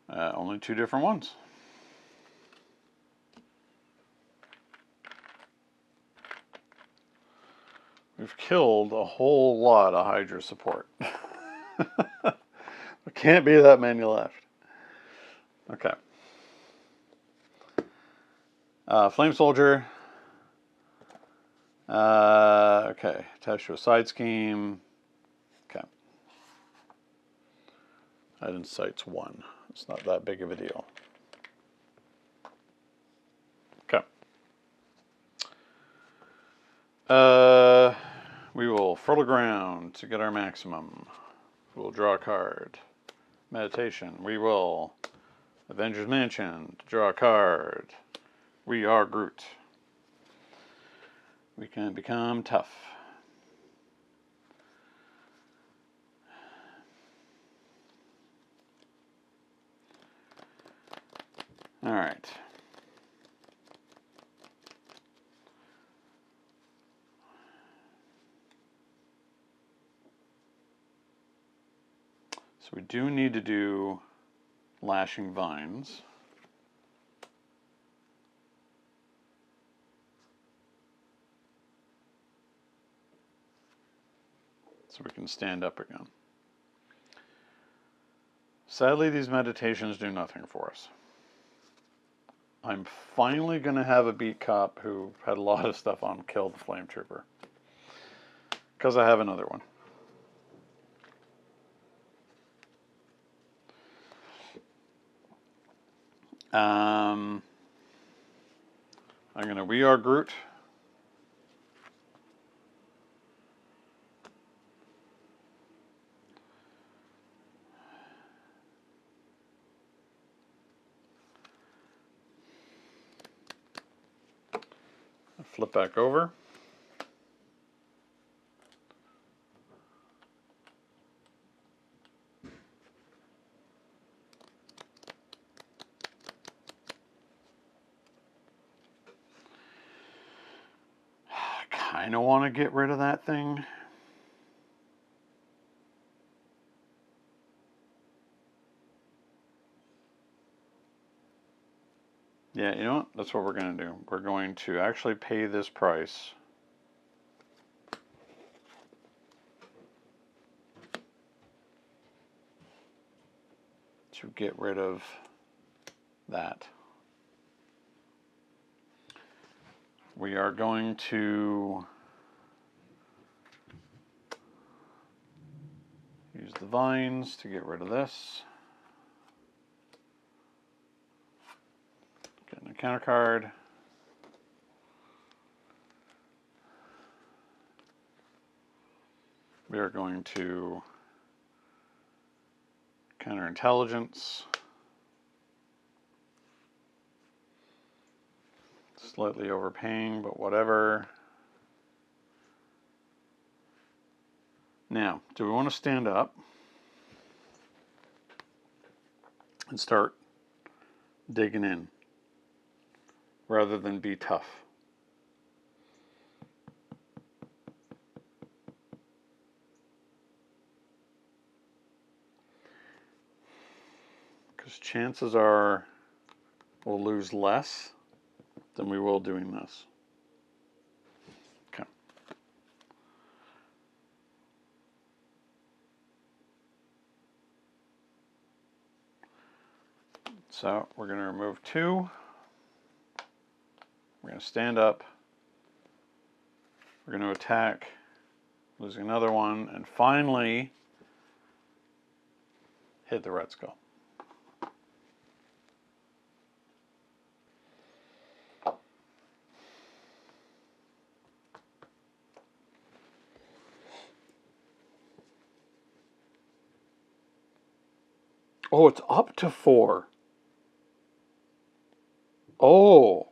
Only 2 different ones. We've killed a whole lot of Hydra support. There can't be that many left. Okay. Flame Soldier. Okay. Attached to a side scheme. Okay. Hidden Sight's 1. It's not that big of a deal. Okay. We will fertile ground to get our maximum. We'll draw a card. Meditation. We will Avengers Mansion to draw a card. We are Groot. We can become tough. All right. So we do need to do Lashing Vines. So we can stand up again. Sadly, these meditations do nothing for us. I'm finally going to have a beat cop who had a lot of stuff on kill the Flame Trooper. Because I have another one. I'm going to We Are Groot. Flip back over. I kind of want to get rid of that thing. Yeah, you know what? That's what we're going to do. We're going to actually pay this price. To get rid of that. We are going to use the vines to get rid of this. Getting a counter card. We are going to counterintelligence. Slightly overpaying, but whatever. Now, do we want to stand up and start digging in rather than be tough? Because chances are we'll lose less than we will doing this. Okay. So we're going to remove 2. We're going to stand up. We're going to attack, losing another one, and finally hit the Red Skull. Oh, it's up to 4. Oh.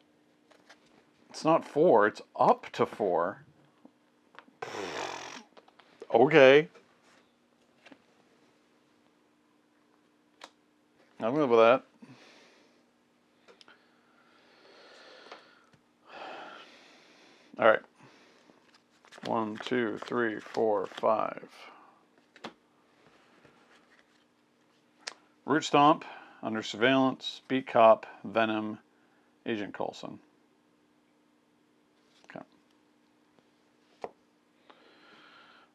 It's not 4, it's up to 4. Okay. I'm good with that. All right. 1, 2, 3, 4, 5. Root Stomp, Under Surveillance, Beat Cop, Venom, Agent Coulson. Okay.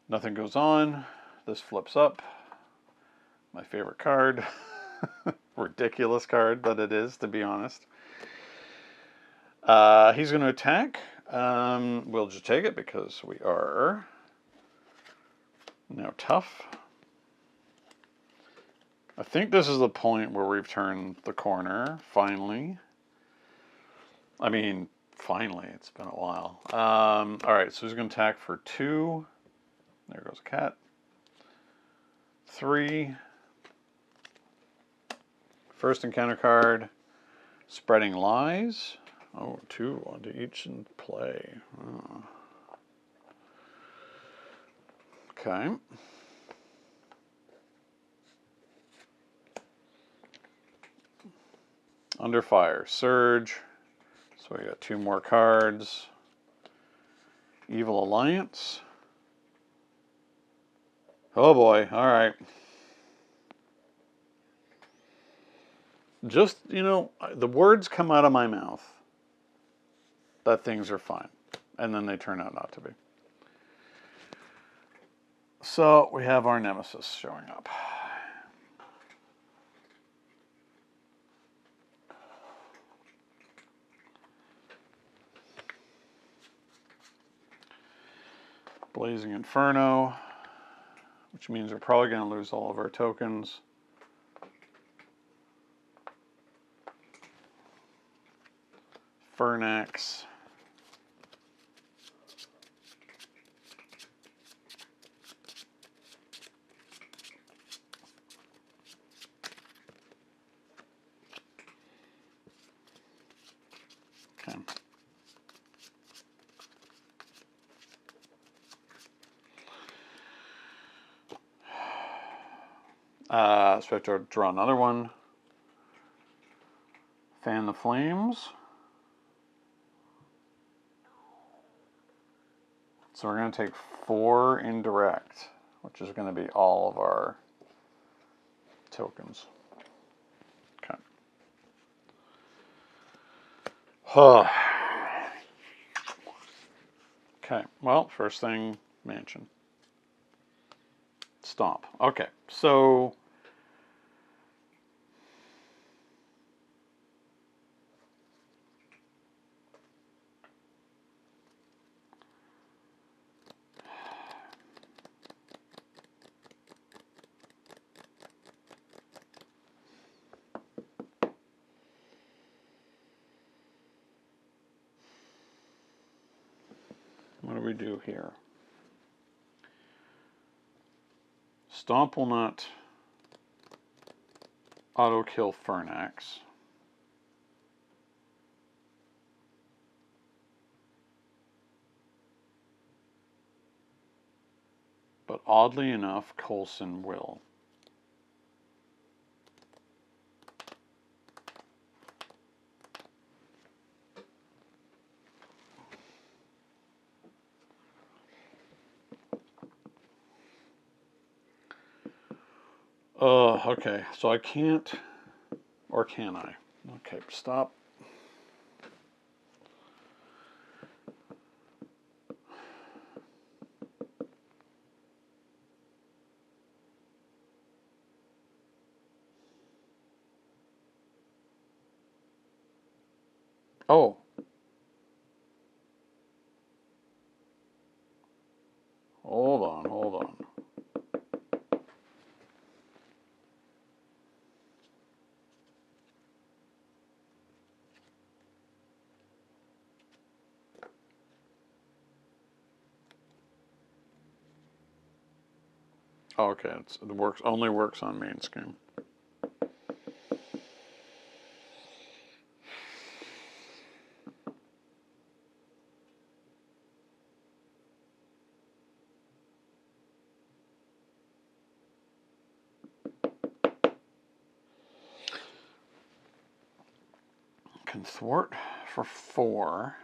Nothing goes on. This flips up. My favorite card. Ridiculous card that it is, to be honest. He's going to attack. We'll just take it because we are now tough. I think this is the point where we've turned the corner, finally. I mean, finally, it's been a while. Alright, so he's going to attack for 2. There goes a cat. 3. First encounter card, Spreading Lies. Oh, 2 onto each in play. Oh. Okay. Under Fire, Surge. So we got 2 more cards. Evil Alliance. Oh boy, alright. Just, you know, the words come out of my mouth that things are fine. And then they turn out not to be. So we have our nemesis showing up. Blazing Inferno, which means we're probably going to lose all of our tokens. Fernax. Okay. So we have to draw another one. Fan the Flames. So we're going to take 4 indirect, which is going to be all of our tokens. Okay. Okay, well, first thing, Mansion. Stomp. Okay, so what do we do here? Stomp will not auto-kill Fernax. But oddly enough, Coulson will. Okay, so I can't, or can I? Okay, stop. Oh. Hold on, hold on. Oh, okay, it only works on main scheme. Can thwart for 4.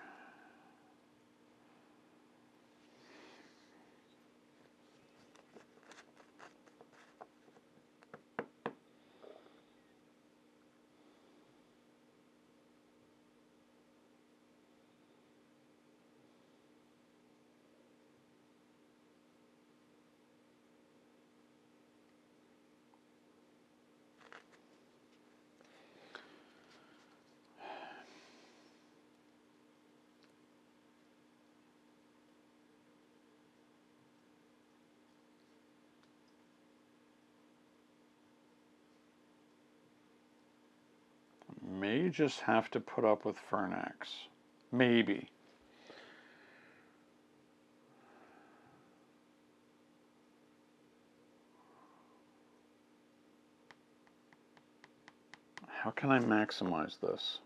may just have to put up with Fernax. Maybe. How can I maximize this?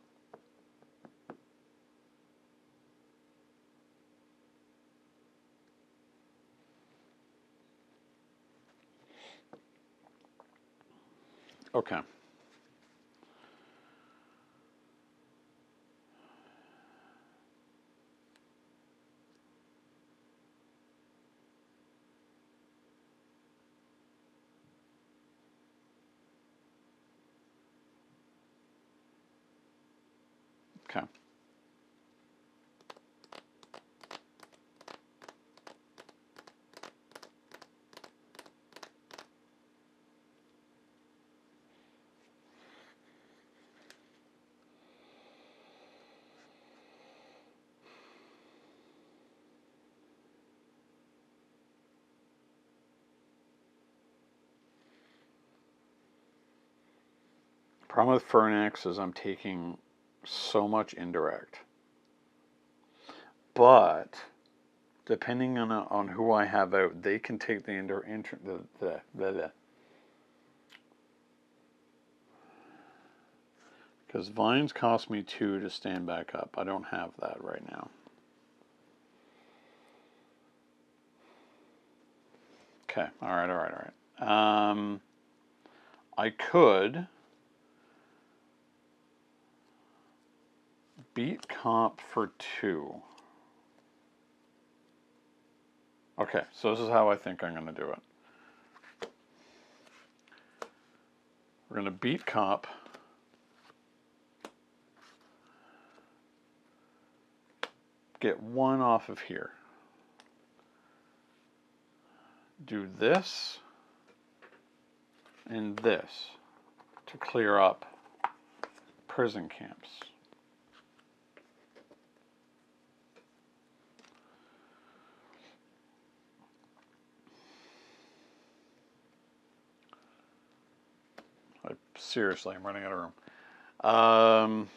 Okay. Okay. Problem with Fernax is I'm taking so much indirect. But depending on who I have out, they can take the because vines cost me 2 to stand back up. I don't have that right now. Okay, all right. I could beat comp for 2. Okay, so this is how I think I'm going to do it. We're going to beat comp. Get 1 off of here. Do this and this to clear up prison camps. Seriously, I'm running out of room.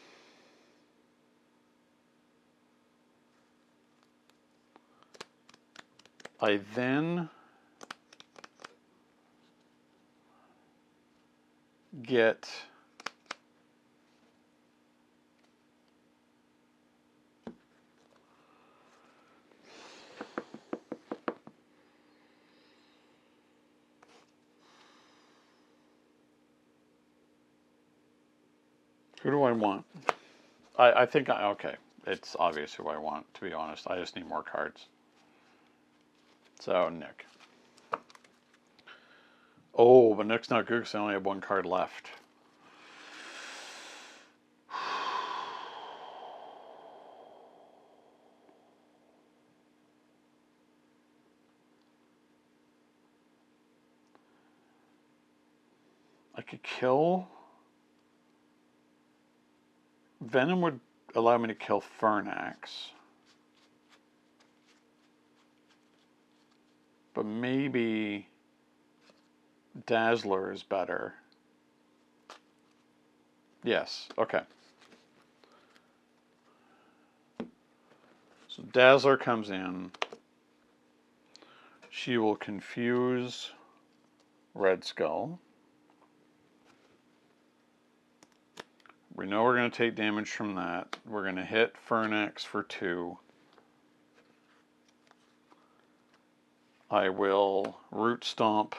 I then get who do I want? I think okay. It's obvious who I want, to be honest. I just need more cards. So, Nick. Oh, but Nick's not good because I only have 1 card left. I could kill... Venom would allow me to kill Fernax. But maybe Dazzler is better. Yes, okay. So Dazzler comes in. She will confuse Red Skull. We know we're going to take damage from that. We're going to hit Fernax for 2. I will Root Stomp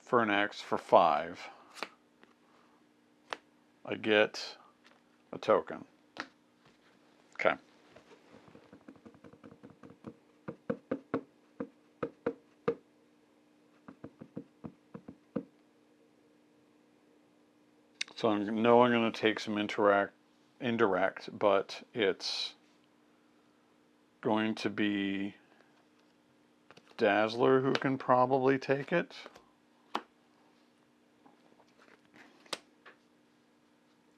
Fernax for 5. I get a token. Okay. So I know I'm going to take some indirect, but it's going to be Dazzler who can probably take it.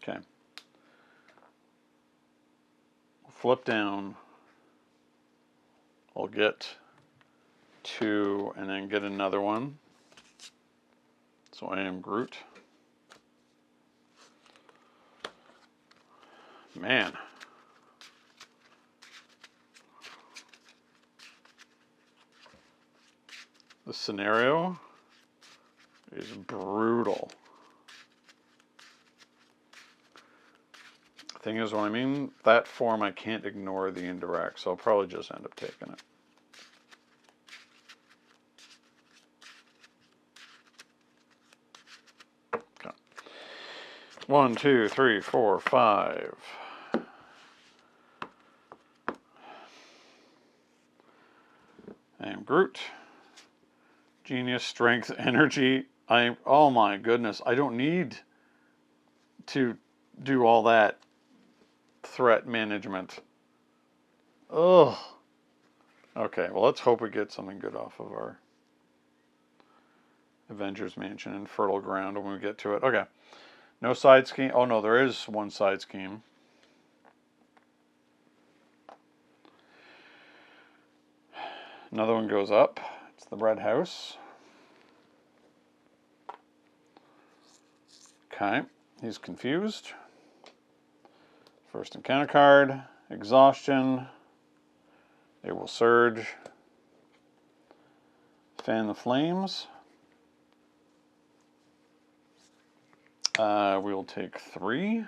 Okay. Flip down. I'll get 2 and then get another one. So I am Groot. Man. The scenario is brutal. Thing is, when I mean that form, I can't ignore the indirect, so I'll probably just end up taking it. Okay. 1, 2, 3, 4, 5. I am Groot. Genius, strength, energy. Oh my goodness, I don't need to do all that threat management. Ugh. Okay, well, let's hope we get something good off of our Avengers Mansion and Fertile Ground when we get to it. Okay. No side scheme. Oh, no, there is one side scheme. Another one goes up. It's the red house. Okay. He's confused. First encounter card. Exhaustion. They will surge. Fan the flames. We'll take 3.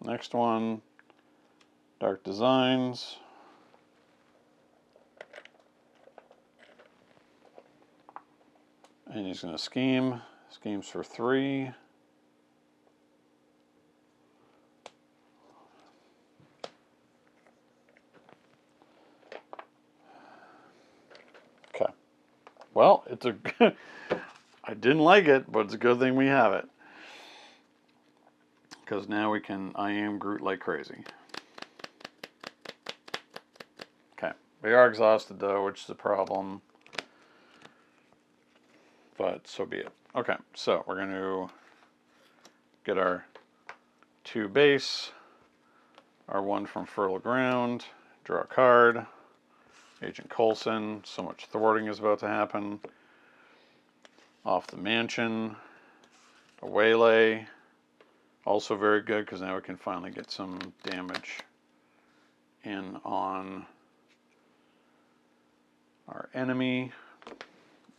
Next one. Dark Designs. And he's going to scheme. Schemes for 3. Okay. Well, it's a... I didn't like it, but it's a good thing we have it. Because now we can I am Groot like crazy. Okay. We are exhausted, though, which is a problem. But so be it. Okay, so we're going to get our 2 base, our 1 from Fertile Ground, draw a card, Agent Coulson, so much thwarting is about to happen, off the mansion, a waylay, also very good because now we can finally get some damage in on our enemy.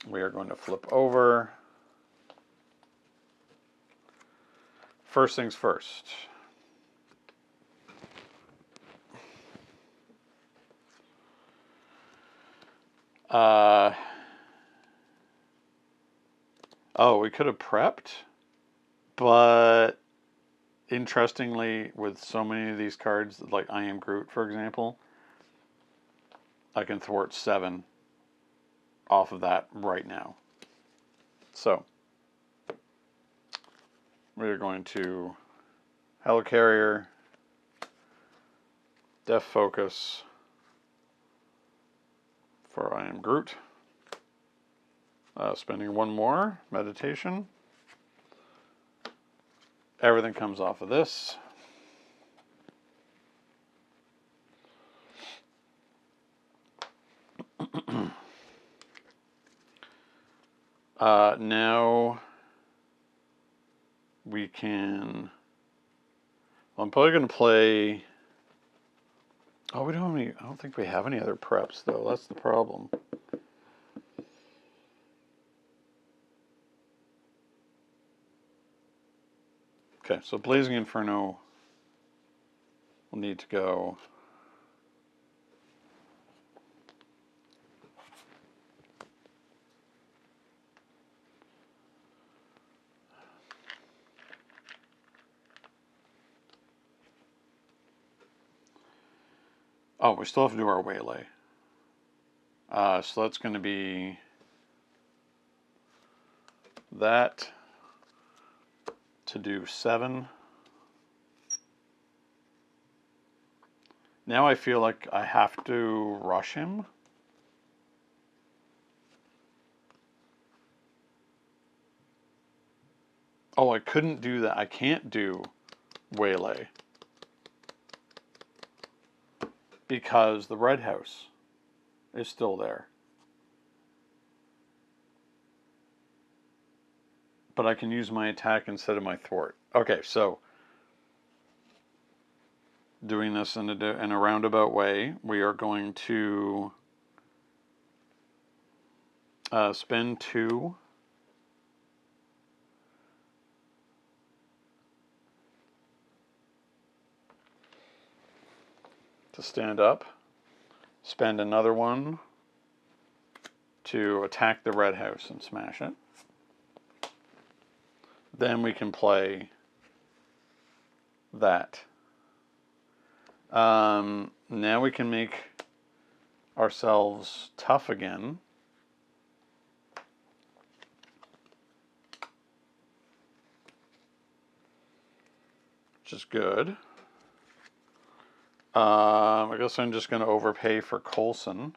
We are going to flip over. First things first. Oh, we could have prepped, but interestingly, with so many of these cards, like I Am Groot, for example, I can thwart 7 off of that right now. So, we're going to Helicarrier, Def Focus for I Am Groot. Spending 1 more, Meditation. Everything comes off of this. Now we can. Well, I'm probably going to play. Oh, we don't have any. I don't think we have any other preps though. That's the problem. Okay, so Blazing Inferno will need to go. Oh, we still have to do our waylay. So that's going to be that to do 7. Now I feel like I have to rush him. Oh, I couldn't do that. I can't do waylay. because the red house is still there. But I can use my attack instead of my thwart. Okay, so doing this in a roundabout way, we are going to spend 2 to stand up, spend another 1 to attack the red house and smash it. Then we can play that. Now we can make ourselves tough again. Which is good. I guess I'm just going to overpay for Coulson.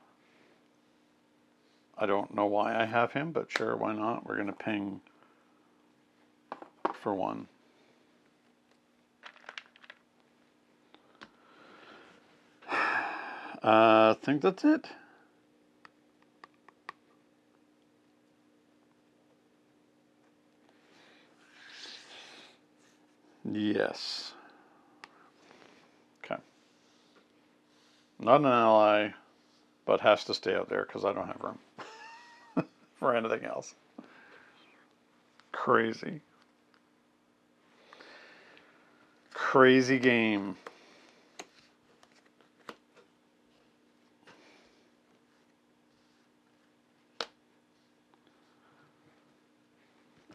I don't know why I have him, but sure, why not? We're going to ping for 1. I think that's it. Yes. Okay. Not an ally, but has to stay out there because I don't have room for anything else. Crazy. Crazy game.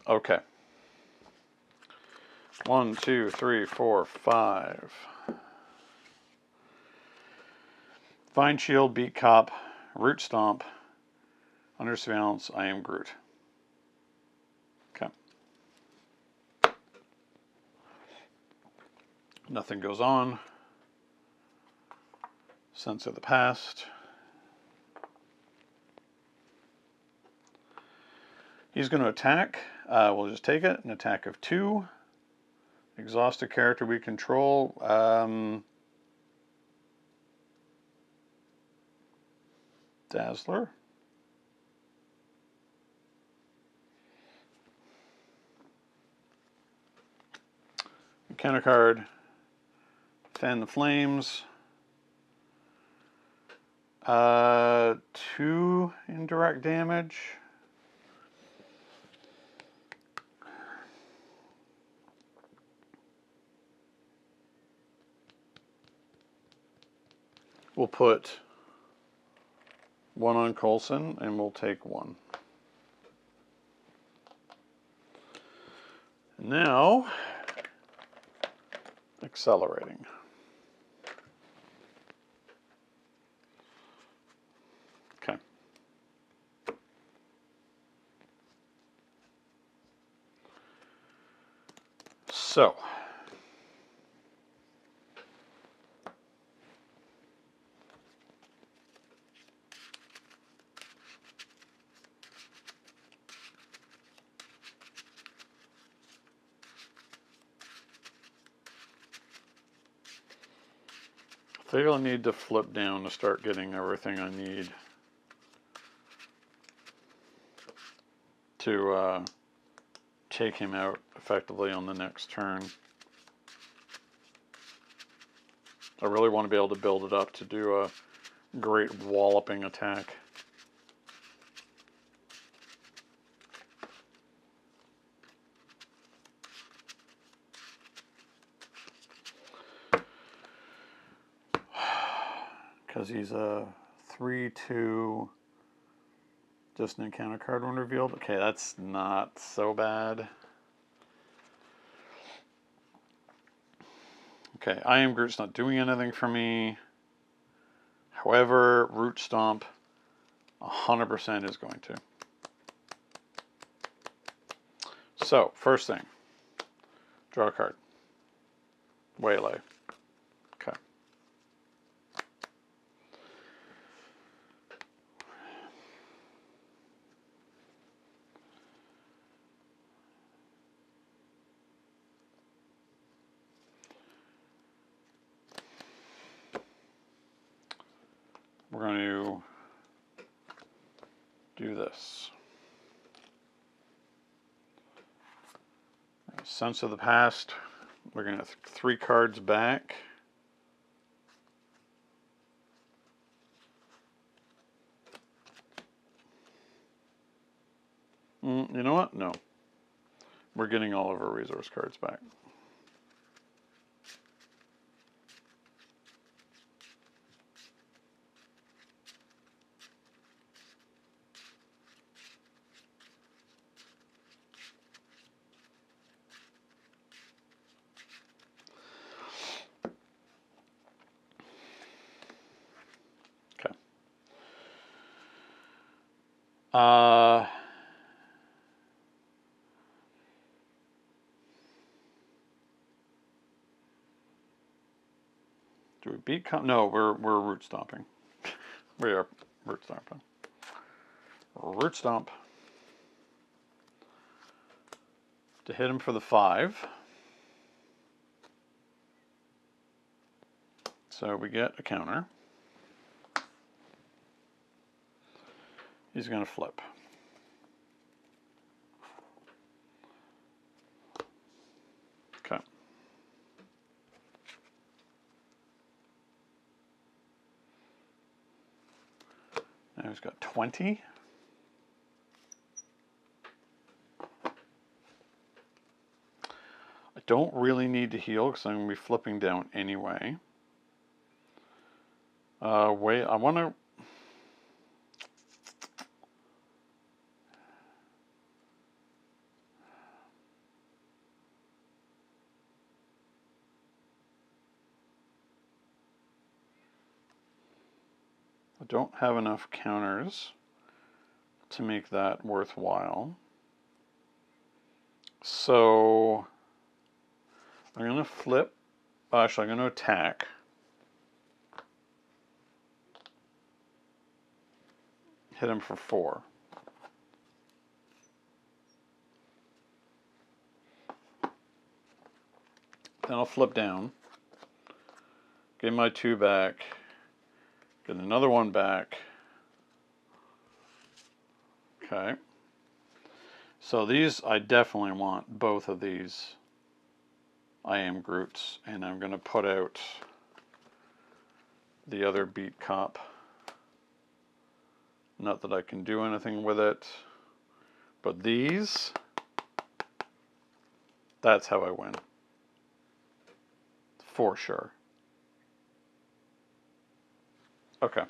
Okay. 1, 2, 3, 4, 5. Find shield, beat cop, root stomp, under surveillance, I am Groot. Okay. Nothing goes on. Sense of the past. He's going to attack. We'll just take it. An attack of 2. Exhaust a character we control. Dazzler. Encounter card. Fan the flames. 2 indirect damage. We'll put 1 on Coulson, and we'll take 1. Now, accelerating. Okay. So, I think I'll need to flip down to start getting everything I need to take him out effectively on the next turn. I really want to be able to build it up to do a great walloping attack. Because he's a 3/2, just an encounter card when revealed. Okay, that's not so bad. Okay, I am Groot's not doing anything for me. However, Root Stomp 100% is going to. So, first thing, draw a card. Waylay. Okay. we're going to do this. Sense of the Past. We're going to 3 cards back. You know what? No. We're getting all of our resource cards back. Okay. Do we beat? No, we're root stomping. We are root stomping. Root stomp. To hit him for the 5. So we get a counter. He's going to flip. Okay. Now he's got 20. I don't really need to heal because I'm going to be flipping down anyway. Wait, I want to... I don't have enough counters to make that worthwhile. So I'm going to flip. Actually, I'm going to attack. Hit him for 4. Then I'll flip down. Get my 2 back. Get another 1 back. Okay. So these, I definitely want both of these I Am Groots. And I'm going to put out the other Beat Cop. Not that I can do anything with it. But these, that's how I win. For sure. Okay.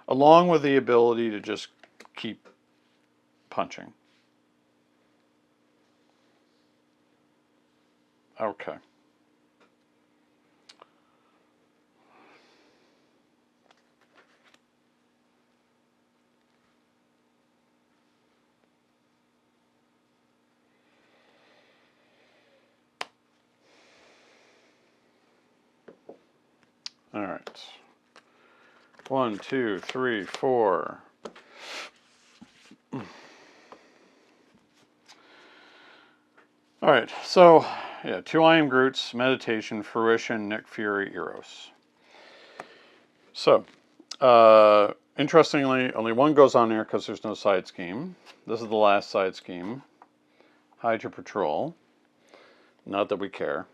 Along with the ability to just keep punching. Okay. All right. 1, 2, 3, 4. All right. So, yeah, 2 I Am Groots, Meditation, Fruition, Nick Fury, Eros. So, interestingly, only 1 goes on there because there's no side scheme. This is the last side scheme. Hydra Patrol. Not that we care.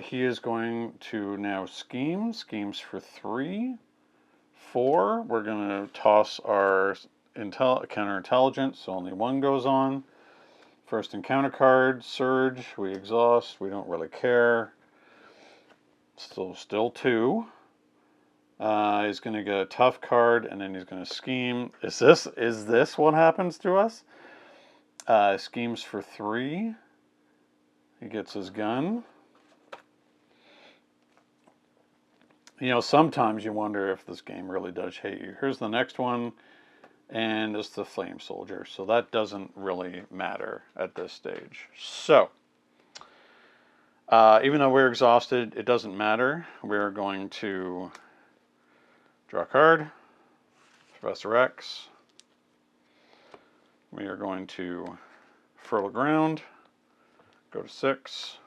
He is going to now schemes for 3, 4. We're going to toss our counterintelligence, so only 1 goes on. First encounter card, Surge. We exhaust. We don't really care. Still 2. He's going to get a tough card, and then he's going to scheme. Is this what happens to us? Schemes for 3. He gets his gun. You know, sometimes you wonder if this game really does hate you. Here's the next one, and it's the Flame Soldier. So that doesn't really matter at this stage. So, even though we're exhausted, it doesn't matter. We're going to draw a card, Professor X. We are going to Fertile Ground, go to 6.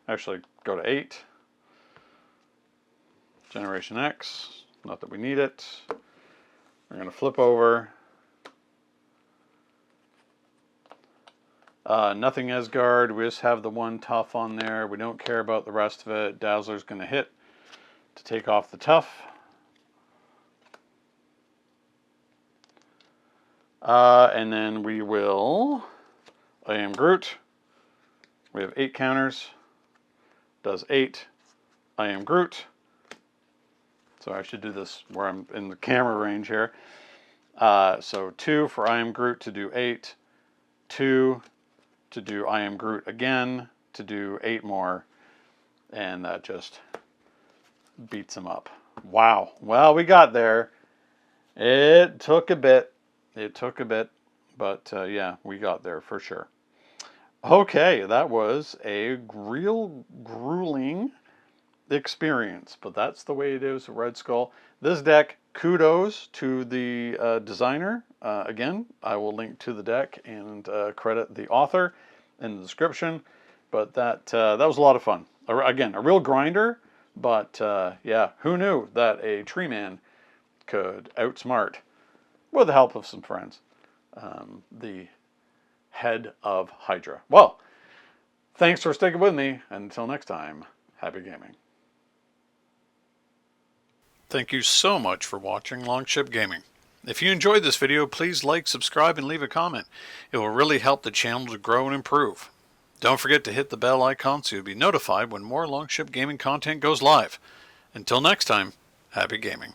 Actually, go to 8. Generation X, not that we need it. We're going to flip over. Nothing Asgard, we just have the one tough on there. We don't care about the rest of it. Dazzler's going to hit to take off the tough. And then we will, I am Groot. We have 8 counters. Does 8. I am Groot. So I should do this where I'm in the camera range here. So 2 for I am Groot to do 8. 2 to do I am Groot again to do 8 more. And that just beats him up. Wow. Well, we got there. It took a bit. It took a bit. But yeah, we got there for sure. Okay, that was a real grueling experience, but that's the way it is with Red Skull. This deck, kudos to the designer. Again, I will link to the deck and credit the author in the description. But that was a lot of fun. Again, a real grinder, but yeah, who knew that a tree man could outsmart, with the help of some friends, the head of Hydra. Well, thanks for sticking with me. Until next time, happy gaming. Thank you so much for watching Longship Gaming. If you enjoyed this video, please like, subscribe, and leave a comment. It will really help the channel to grow and improve. Don't forget to hit the bell icon so you'll be notified when more Longship Gaming content goes live. Until next time, happy gaming.